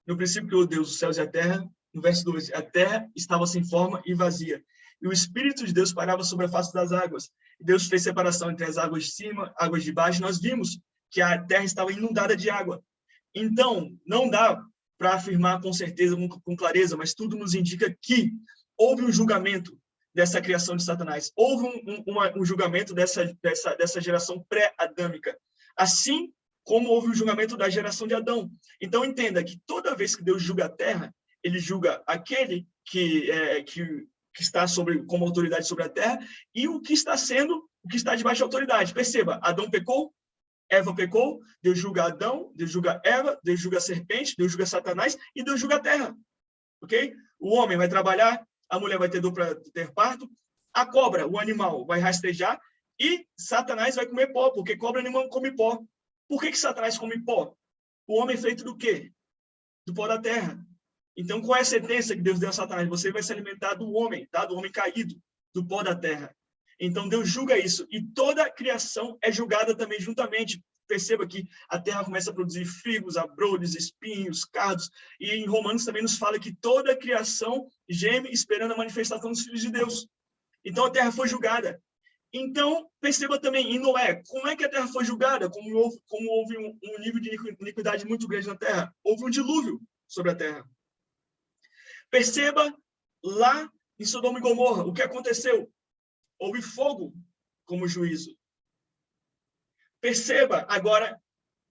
no princípio criou Deus os céus e a terra, no verso 2, a terra estava sem forma e vazia, e o Espírito de Deus pairava sobre a face das águas. E Deus fez separação entre as águas de cima, águas de baixo, nós vimos que a terra estava inundada de água. Então, não dá para afirmar com certeza, com clareza, mas tudo nos indica que houve um julgamento dessa criação de Satanás. Houve um julgamento dessa geração pré-adâmica. Assim como houve o julgamento da geração de Adão. Então, entenda que toda vez que Deus julga a terra, ele julga aquele que está como autoridade sobre a terra e o que está debaixo da autoridade. Perceba, Adão pecou, Eva pecou, Deus julga Adão, Deus julga Eva, Deus julga a serpente, Deus julga Satanás e Deus julga a terra. Ok? O homem vai trabalhar, a mulher vai ter dor para ter parto, a cobra, o animal, vai rastejar e Satanás vai comer pó, porque cobra e animal come pó. Por que Satanás come pó? O homem é feito do quê? Do pó da terra. Então, qual é a sentença que Deus deu a Satanás? Você vai se alimentar do homem, tá? Do homem caído, do pó da terra. Então, Deus julga isso. E toda a criação é julgada também juntamente. Perceba que a terra começa a produzir figos, abrolhos, espinhos, cardos. E em Romanos também nos fala que toda a criação geme esperando a manifestação dos filhos de Deus. Então, a terra foi julgada. Então, perceba também, em Noé, como é que a terra foi julgada? Como houve um nível de iniquidade muito grande na terra? Houve um dilúvio sobre a terra. Perceba lá em Sodoma e Gomorra, o que aconteceu? Houve fogo como juízo. Perceba agora,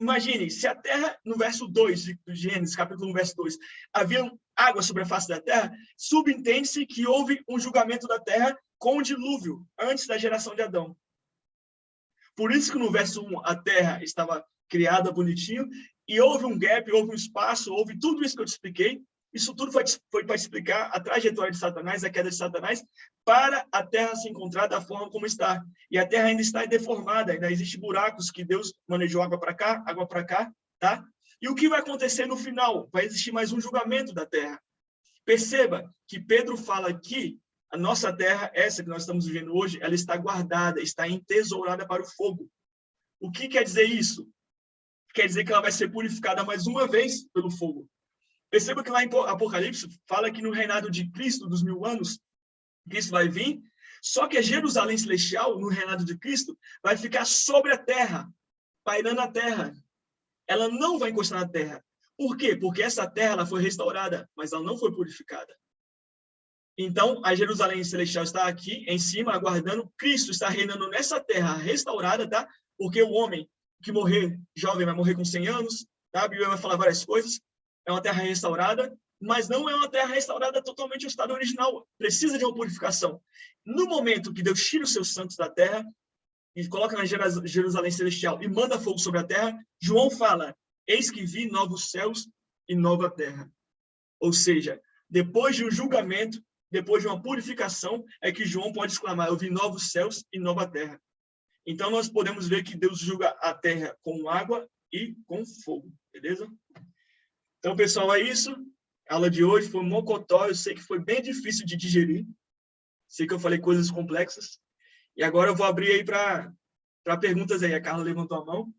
imagine, se a terra, no verso 2 de Gênesis, capítulo 1, verso 2, havia água sobre a face da terra, subentende-se que houve um julgamento da terra com o dilúvio, antes da geração de Adão. Por isso que no verso 1, a terra estava criada bonitinho, e houve um gap, houve um espaço, houve tudo isso que eu te expliquei. Isso tudo foi para explicar a trajetória de Satanás, a queda de Satanás, para a terra se encontrar da forma como está. E a terra ainda está deformada, ainda existem buracos que Deus manejou água para cá, tá? E o que vai acontecer no final? Vai existir mais um julgamento da terra. Perceba que Pedro fala aqui, a nossa terra, essa que nós estamos vivendo hoje, ela está guardada, está entesourada para o fogo. O que quer dizer isso? Quer dizer que ela vai ser purificada mais uma vez pelo fogo. Perceba que lá em Apocalipse fala que no reinado de Cristo, dos 1000 anos, Cristo vai vir, só que a Jerusalém celestial, no reinado de Cristo, vai ficar sobre a terra, pairando a terra. Ela não vai encostar na terra. Por quê? Porque essa terra ela foi restaurada, mas ela não foi purificada. Então, a Jerusalém celestial está aqui, em cima, aguardando. Cristo está reinando nessa terra restaurada, tá? Porque o homem que morrer jovem vai morrer com 100 anos, tá? A Bíblia vai falar várias coisas. É uma terra restaurada, mas não é uma terra restaurada totalmente ao estado original. Precisa de uma purificação. No momento que Deus tira os seus santos da terra e coloca na Jerusalém celestial e manda fogo sobre a terra, João fala, eis que vi novos céus e nova terra. Ou seja, depois de um julgamento, depois de uma purificação, é que João pode exclamar, eu vi novos céus e nova terra. Então, nós podemos ver que Deus julga a terra com água e com fogo, beleza? Então, pessoal, é isso. A aula de hoje foi um mocotó. Eu sei que foi bem difícil de digerir. Sei que eu falei coisas complexas. E agora eu vou abrir aí para perguntas aí. A Carla levantou a mão.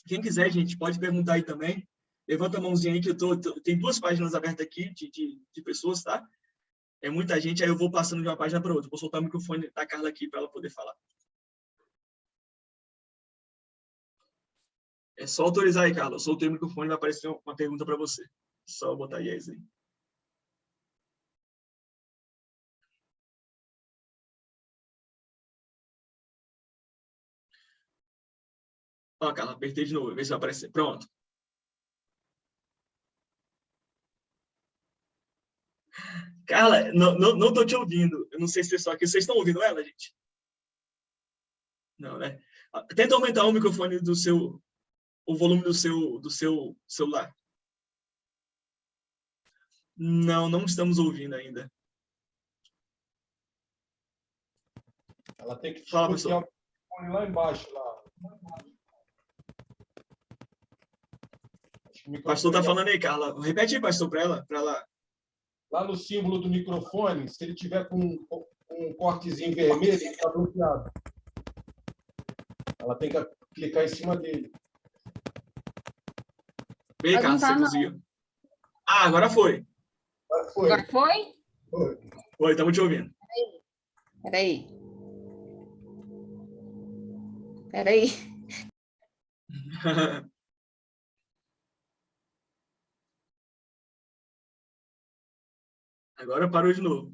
Quem quiser, gente, pode perguntar aí também. Levanta a mãozinha aí que tem 2 páginas abertas aqui de pessoas, tá? É muita gente, aí eu vou passando de uma página para outra. Vou soltar o microfone da Carla aqui para ela poder falar. É só autorizar aí, Carla. Eu soltei o microfone e vai aparecer uma pergunta para você. Só botar yes aí. Ó, Carla, apertei de novo, vê se vai aparecer. Pronto. Carla, não tô te ouvindo. Eu não sei se é só aqui. Vocês estão ouvindo ela, gente? Não, né? Tenta aumentar o microfone do seu... O volume do seu celular. Não estamos ouvindo ainda. Ela tem que Fala, desbloquear professor. o microfone lá embaixo. Lá. Acho que o O pastor microfone tá falando aí, Carla. Repete aí, pastor, para ela. lá no símbolo do microfone, se ele tiver com um cortezinho vermelho, ele está bloqueado. Ela tem que clicar em cima dele. Vem, Mas Carla, não se tá, você não. conseguiu. Ah, agora foi. Foi. Agora foi? Foi. Oi, estamos te ouvindo. Peraí. Peraí. Agora parou de novo.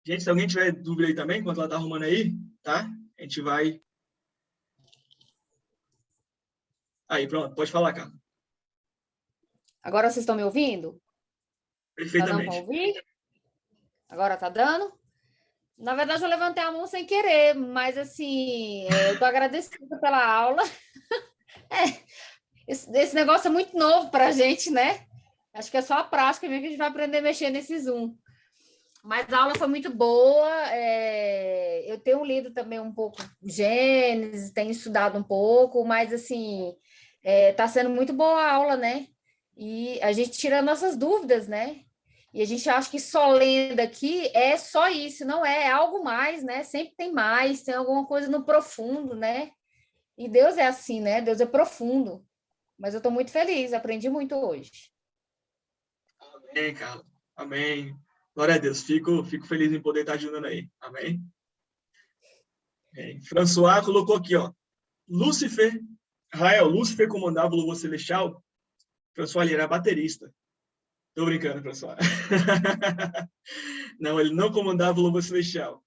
Gente, se alguém tiver dúvida aí também, enquanto ela tá arrumando aí, tá? A gente vai... Aí, pronto. Pode falar, Carla. Agora vocês estão me ouvindo? Tá dando para Perfeitamente. ouvir? Agora tá dando? Na verdade, eu levantei a mão sem querer, mas assim, eu tô agradecida pela aula. Esse negócio é muito novo para a gente, né? Acho que é só a prática mesmo que a gente vai aprender a mexer nesse Zoom. Mas a aula foi muito boa. Eu tenho lido também um pouco Gênesis, tenho estudado um pouco, mas assim, tá sendo muito boa a aula, né? E a gente tira nossas dúvidas, né? E a gente acha que só lendo aqui é só isso, não é algo mais, né? Sempre tem mais, tem alguma coisa no profundo, né? E Deus é assim, né? Deus é profundo. Mas eu estou muito feliz, aprendi muito hoje. Amém, Carla. Amém. Glória a Deus. Fico feliz em poder estar ajudando aí. Amém. François colocou aqui, ó. Lúcifer comandava o louvor celestial. François, ele era baterista. Tô brincando, François. Não, ele não comandava o louvor celestial.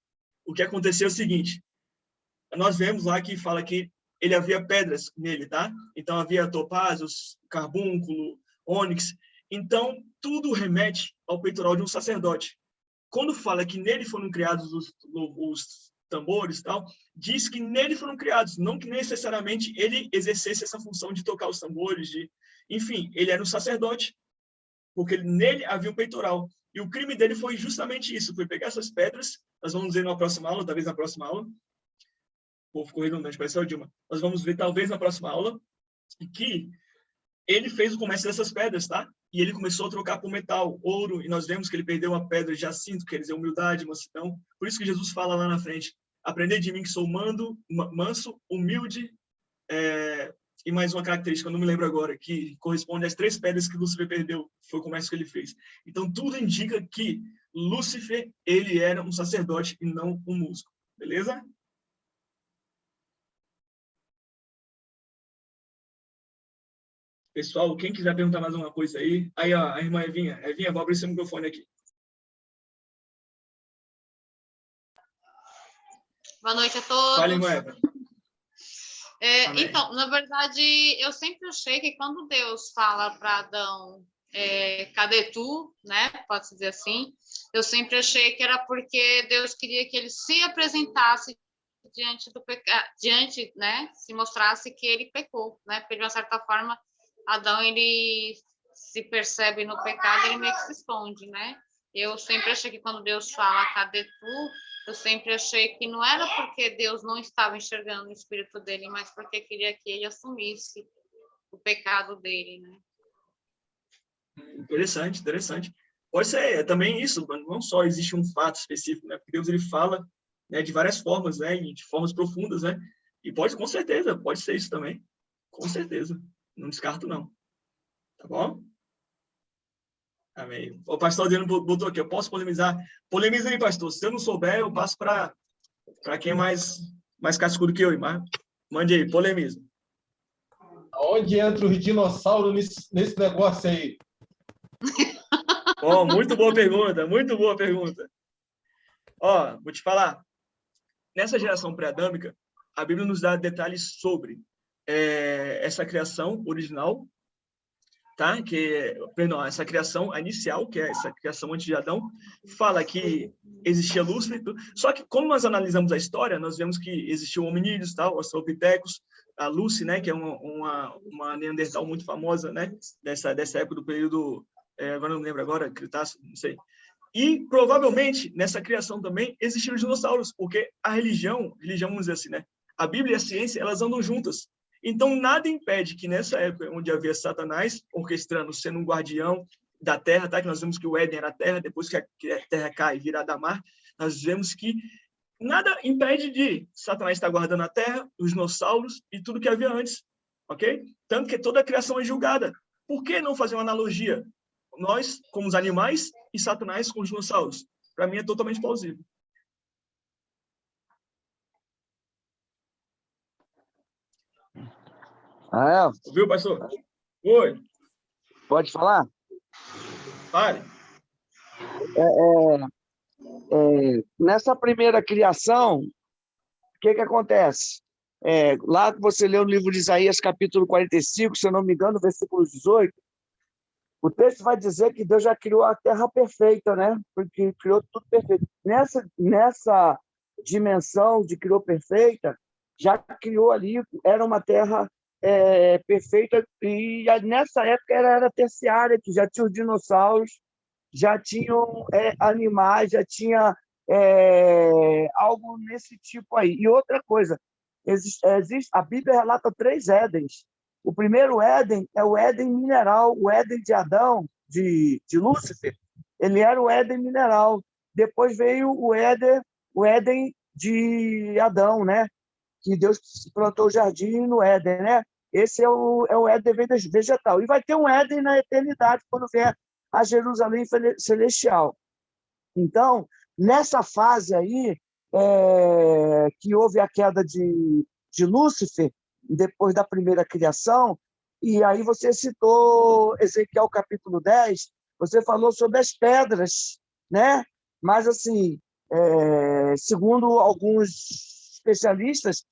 O que aconteceu é o seguinte. Nós vemos lá que fala que ele havia pedras nele, tá? Então havia topázios, carbúnculo, ônix. Então tudo remete ao peitoral de um sacerdote. Quando fala que nele foram criados os tambores e tal, diz que nele foram criados, não que necessariamente ele exercesse essa função de tocar os tambores, enfim, ele era um sacerdote, porque nele havia um peitoral. E o crime dele foi justamente isso, foi pegar essas pedras, nós vamos ver na próxima aula, talvez na próxima aula, vou ficou redundante, parece o Dilma, nós vamos ver talvez na próxima aula, que ele fez o comércio dessas pedras, tá? E ele começou a trocar por metal, ouro, e nós vemos que ele perdeu uma pedra de jacinto, quer dizer, humildade, mansidão. Por isso que Jesus fala lá na frente, aprendei de mim que sou manso, humilde, e mais uma característica, eu não me lembro agora, que corresponde às 3 pedras que Lúcifer perdeu, foi o comércio que ele fez. Então, tudo indica que Lúcifer, ele era um sacerdote e não um músico. Beleza? Pessoal, quem quiser perguntar mais alguma coisa aí, aí ó, a irmã Evinha, vou abrir seu microfone aqui. Boa noite a todos. Fala, irmã Eva. Então, na verdade, eu sempre achei que quando Deus fala para Adão, cadê tu, né? Pode-se dizer assim. Eu sempre achei que era porque Deus queria que ele se apresentasse diante do pecado, né? Se mostrasse que ele pecou, né? Porque de uma certa forma Adão, ele se percebe no pecado, ele meio que se esconde, né? Eu sempre achei que quando Deus fala, cadê tu? Eu sempre achei que não era porque Deus não estava enxergando o espírito dele, mas porque queria que ele assumisse o pecado dele, né? Interessante, interessante. Pode ser também isso, não só existe um fato específico, né? Porque Deus, ele fala, né, de várias formas, né? E de formas profundas, né? E pode, com certeza, pode ser isso também. Com certeza. Não descarto, não. Tá bom? Amém. O pastor Adriano botou aqui, eu posso polemizar? Polemiza aí, pastor. Se eu não souber, eu passo para quem é mais cascudo que eu. Mas mande aí, polemiza. Onde entra os dinossauros nesse negócio aí? Bom, muito boa pergunta, muito boa pergunta. Ó, vou te falar. Nessa geração pré-adâmica, a Bíblia nos dá detalhes sobre essa criação original, tá? Perdão, essa criação inicial, que é essa criação antes de Adão, fala que existia Lúcifer. Só que, como nós analisamos a história, nós vemos que existiu hominídeos, tal, australopithecus, a Lucy, né, que é uma Neandertal muito famosa, né, dessa época do período, agora não lembro agora, Cretáceo, não sei. E, provavelmente, nessa criação também, existiram dinossauros, porque a religião, vamos dizer assim, né, a Bíblia e a ciência, elas andam juntas. Então, nada impede que nessa época onde havia Satanás orquestrando, sendo um guardião da terra, tá? Que nós vemos que o Éden era a terra, depois que a terra cai e vira Adamar, nós vemos que nada impede de Satanás estar guardando a terra, os dinossauros e tudo que havia antes, ok? Tanto que toda a criação é julgada. Por que não fazer uma analogia? Nós, como os animais, e Satanás com os dinossauros. Para mim, é totalmente plausível. Rael, Ouviu, pastor? Oi, pode falar? fale. Nessa primeira criação, o que acontece? Lá que você leu no livro de Isaías, capítulo 45, se eu não me engano, versículo 18, o texto vai dizer que Deus já criou a terra perfeita, né? Porque criou tudo perfeito. Nessa dimensão de criou perfeita, já criou ali, era uma terra perfeita, e nessa época era terciária, que já tinha os dinossauros, já tinham animais, já tinha algo nesse tipo aí. E outra coisa, a Bíblia relata 3 Édens. O primeiro Éden é o Éden mineral, o Éden de Adão, de Lúcifer. Ele era o Éden mineral. Depois veio o Éden de Adão, né? Que Deus plantou o jardim no Éden, né? Esse é o Éden vegetal. E vai ter um Éden na eternidade, quando vier a Jerusalém celestial. Então, nessa fase aí, que houve a queda de Lúcifer, depois da primeira criação, e aí você citou Ezequiel capítulo 10, você falou sobre as pedras, né? Mas, assim, segundo alguns especialistas,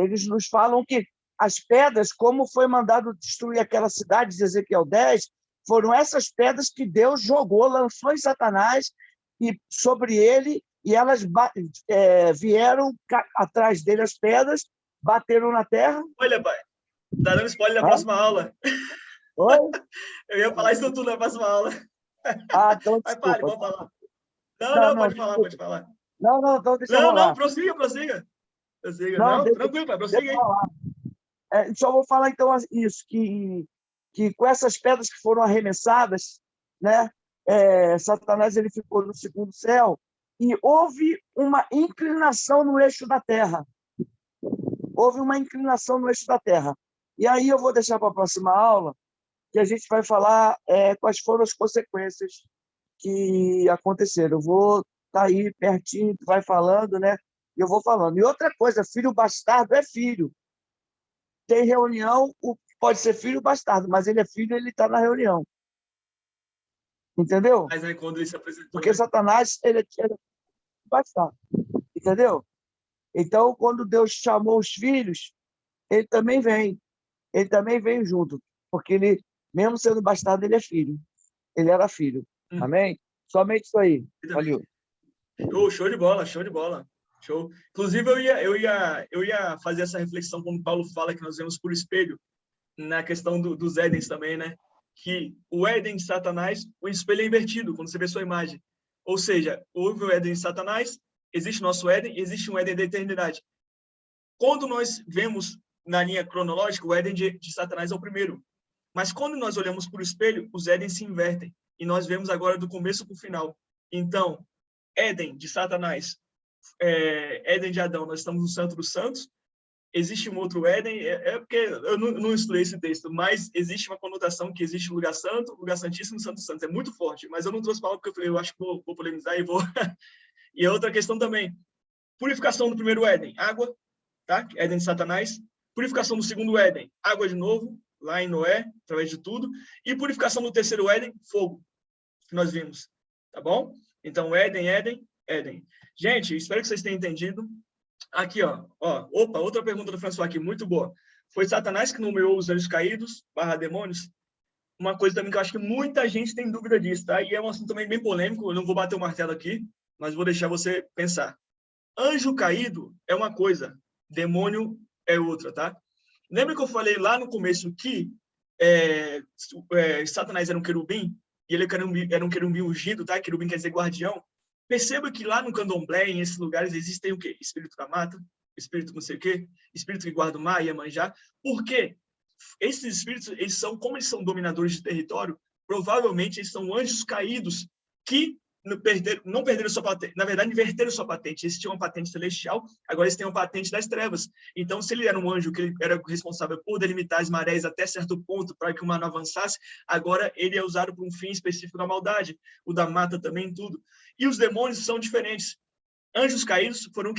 eles nos falam que as pedras, como foi mandado destruir aquela cidade de Ezequiel 10, foram essas pedras que Deus jogou, lançou em Satanás e sobre ele, e elas vieram atrás dele, as pedras, bateram na terra. Olha, pai, tá dando spoiler da próxima aula. Oi? Eu ia falar isso tudo na próxima aula. Então Mas desculpa. pare, vamos falar. Não, pode falar, pode falar. Não, então deixa eu falar. Não, prossiga. Prossiga. Não, Tranquilo, pai, prossiga aí. Só vou falar, então, isso, que com essas pedras que foram arremessadas, né, Satanás ele ficou no segundo céu, e houve uma inclinação no eixo da Terra. Houve uma inclinação no eixo da Terra. E aí eu vou deixar para a próxima aula, que a gente vai falar quais foram as consequências que aconteceram. Eu vou estar aí pertinho, tu vai falando, né? E eu vou falando. E outra coisa, filho bastardo é filho. Tem reunião, pode ser filho bastardo, mas ele é filho, ele está na reunião. Entendeu? Mas aí quando ele se apresentou... Porque Satanás, ele é bastardo. Entendeu? Então, quando Deus chamou os filhos, ele também vem. Ele também veio junto. Porque ele, mesmo sendo bastardo, ele é filho. Ele era filho. Amém? Somente isso aí. Valeu. Show de bola, show de bola. Show. Inclusive, eu ia fazer essa reflexão quando Paulo fala que nós vemos por espelho, na questão dos Édens também, né? Que o Éden de Satanás, o espelho é invertido, quando você vê sua imagem. Ou seja, houve o Éden de Satanás, existe o nosso Éden, existe um Éden da eternidade. Quando nós vemos na linha cronológica, o Éden de Satanás é o primeiro. Mas quando nós olhamos por espelho, os Édens se invertem. E nós vemos agora do começo para o final. Então, Éden de Satanás, Éden de Adão, nós estamos no Santo dos Santos. Existe um outro Éden, porque eu não estudei esse texto, mas existe uma conotação que existe o lugar santo, o lugar santíssimo e o Santo dos Santos. É muito forte, mas eu não trouxe palavra porque eu acho que vou polemizar e vou... E a outra questão também, purificação do primeiro Éden, água, tá? Éden de Satanás. Purificação do segundo Éden, água de novo, lá em Noé, através de tudo. E purificação do terceiro Éden, fogo, que nós vimos. Tá bom? Então, Éden, Éden, Éden. Gente, espero que vocês tenham entendido. Aqui, ó. Opa, outra pergunta do François aqui, muito boa. Foi Satanás que nomeou os anjos caídos, / demônios? Uma coisa também que eu acho que muita gente tem dúvida disso, tá? E é um assunto também bem polêmico, eu não vou bater o martelo aqui, mas vou deixar você pensar. Anjo caído é uma coisa, demônio é outra, tá? Lembra que eu falei lá no começo que Satanás era um querubim? E ele era um querubim ungido, tá? Querubim quer dizer guardião. Perceba que lá no candomblé, em esses lugares, existem o quê? Espírito da mata, espírito não sei o quê, espírito que guarda o mar e Iemanjá. Por quê? Esses espíritos, como eles são dominadores de território, provavelmente eles são anjos caídos que não perderam sua patente, na verdade, inverteram sua patente. Eles tinham uma patente celestial, agora eles têm uma patente das trevas. Então, se ele era um anjo que ele era responsável por delimitar as marés até certo ponto para que o mar não avançasse, agora ele é usado para um fim específico da maldade. O da mata também, tudo. E os demônios são diferentes. Anjos caídos foram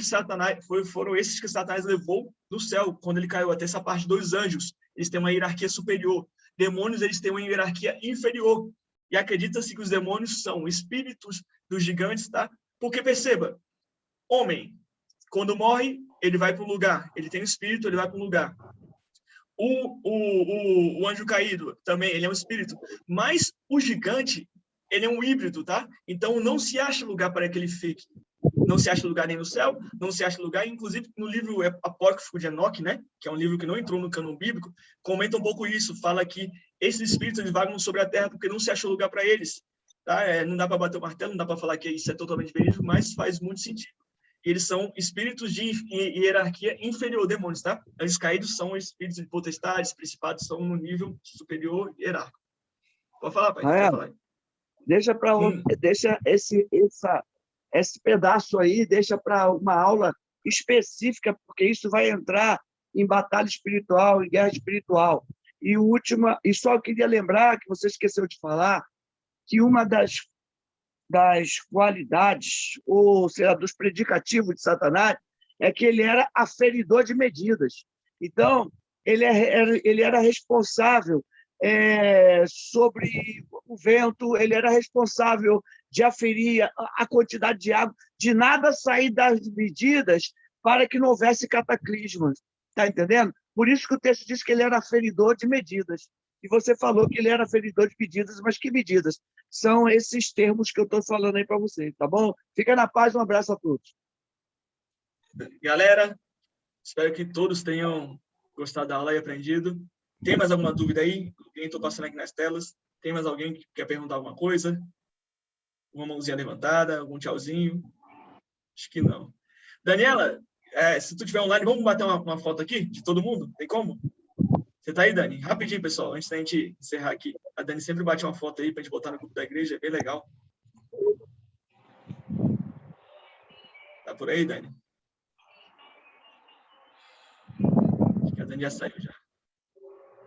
esses que Satanás levou do céu, quando ele caiu, até essa parte dos anjos. Eles têm uma hierarquia superior. Demônios, eles têm uma hierarquia inferior. E acredita-se que os demônios são espíritos dos gigantes, tá? Porque, perceba, homem, quando morre, ele vai para um lugar. Ele tem um espírito, ele vai para um lugar. O anjo caído também, ele é um espírito. Mas o gigante, ele é um híbrido, tá? Então, não se acha lugar para que ele fique. Não se acha lugar nem no céu, não se acha lugar, inclusive no livro apócrifo de Enoque, né, que é um livro que não entrou no cânon bíblico, comenta um pouco isso, fala que esses espíritos eles vagam sobre a terra porque não se achou lugar para eles. Tá? Não dá para bater o martelo, não dá para falar que isso é totalmente verídico, mas faz muito sentido. Eles são espíritos de hierarquia inferior, demônios, tá? Anjos caídos são espíritos de potestades, principados são no nível superior hierárquico. Pode falar, pai? Pode falar. Deixa esse pedaço aí, deixa para uma aula específica, porque isso vai entrar em batalha espiritual, em guerra espiritual. E só eu queria lembrar, que você esqueceu de falar, que uma das qualidades, ou sei lá, dos predicativos de Satanás, é que ele era aferidor de medidas. Então, ele era responsável sobre o vento, ele era responsável de aferir a quantidade de água, de nada sair das medidas para que não houvesse cataclismas. Está entendendo? Por isso que o texto diz que ele era aferidor de medidas. E você falou que ele era aferidor de medidas, mas que medidas? São esses termos que eu estou falando aí para vocês, tá bom? Fica na paz, um abraço a todos. Galera, espero que todos tenham gostado da aula e aprendido. Tem mais alguma dúvida aí? Estou passando aqui nas telas. Tem mais alguém que quer perguntar alguma coisa? Uma mãozinha levantada, algum tchauzinho? Acho que não. Daniela, se tu estiver online, vamos bater uma foto aqui de todo mundo? Tem como? Você tá aí, Dani? Rapidinho, pessoal, antes da gente encerrar aqui. A Dani sempre bate uma foto aí para a gente botar no grupo da igreja, é bem legal. Tá por aí, Dani? Acho que a Dani já saiu já.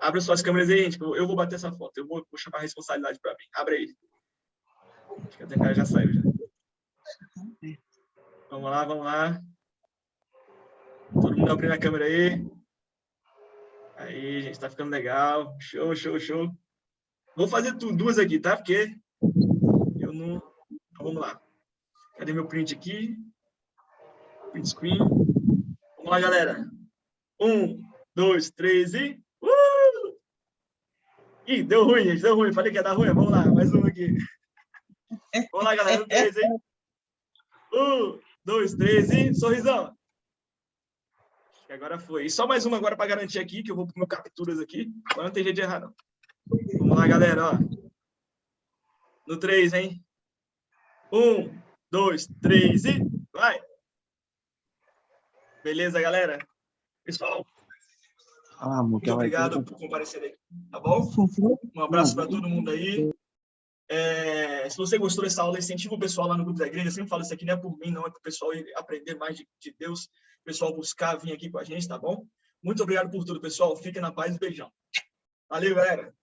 Abra suas câmeras aí, gente, eu vou bater essa foto. Eu vou chamar a responsabilidade para mim. Abre aí. Acho que a Dani já saiu já. Vamos lá, vamos lá. Todo mundo abrindo a câmera aí. Aí, gente, tá ficando legal. Show, show, show. Vou fazer duas aqui, tá? Porque eu não... Então, vamos lá. Cadê meu print aqui? Print screen. Vamos lá, galera. 1, 2, 3 e... Ih, deu ruim, gente. Deu ruim. Falei que ia dar ruim. Vamos lá, mais uma aqui. Vamos lá, galera. 3, hein? 1, 2, 3 e... Sorrisão. Agora foi. E só mais uma agora para garantir aqui, que eu vou para o meu capturas aqui. Agora não tem jeito de errar, não. Vamos lá, galera, ó. No 3, hein? 1, 2, 3 e... Vai! Beleza, galera? Pessoal, muito obrigado por comparecer aqui, tá bom? Um abraço para todo mundo aí. Se você gostou dessa aula, incentiva o pessoal lá no grupo da igreja. Eu sempre falo isso aqui, não é por mim, não, é para o pessoal aprender mais de Deus, o pessoal buscar vir aqui com a gente, tá bom? Muito obrigado por tudo, pessoal. Fiquem na paz e beijão. Valeu, galera.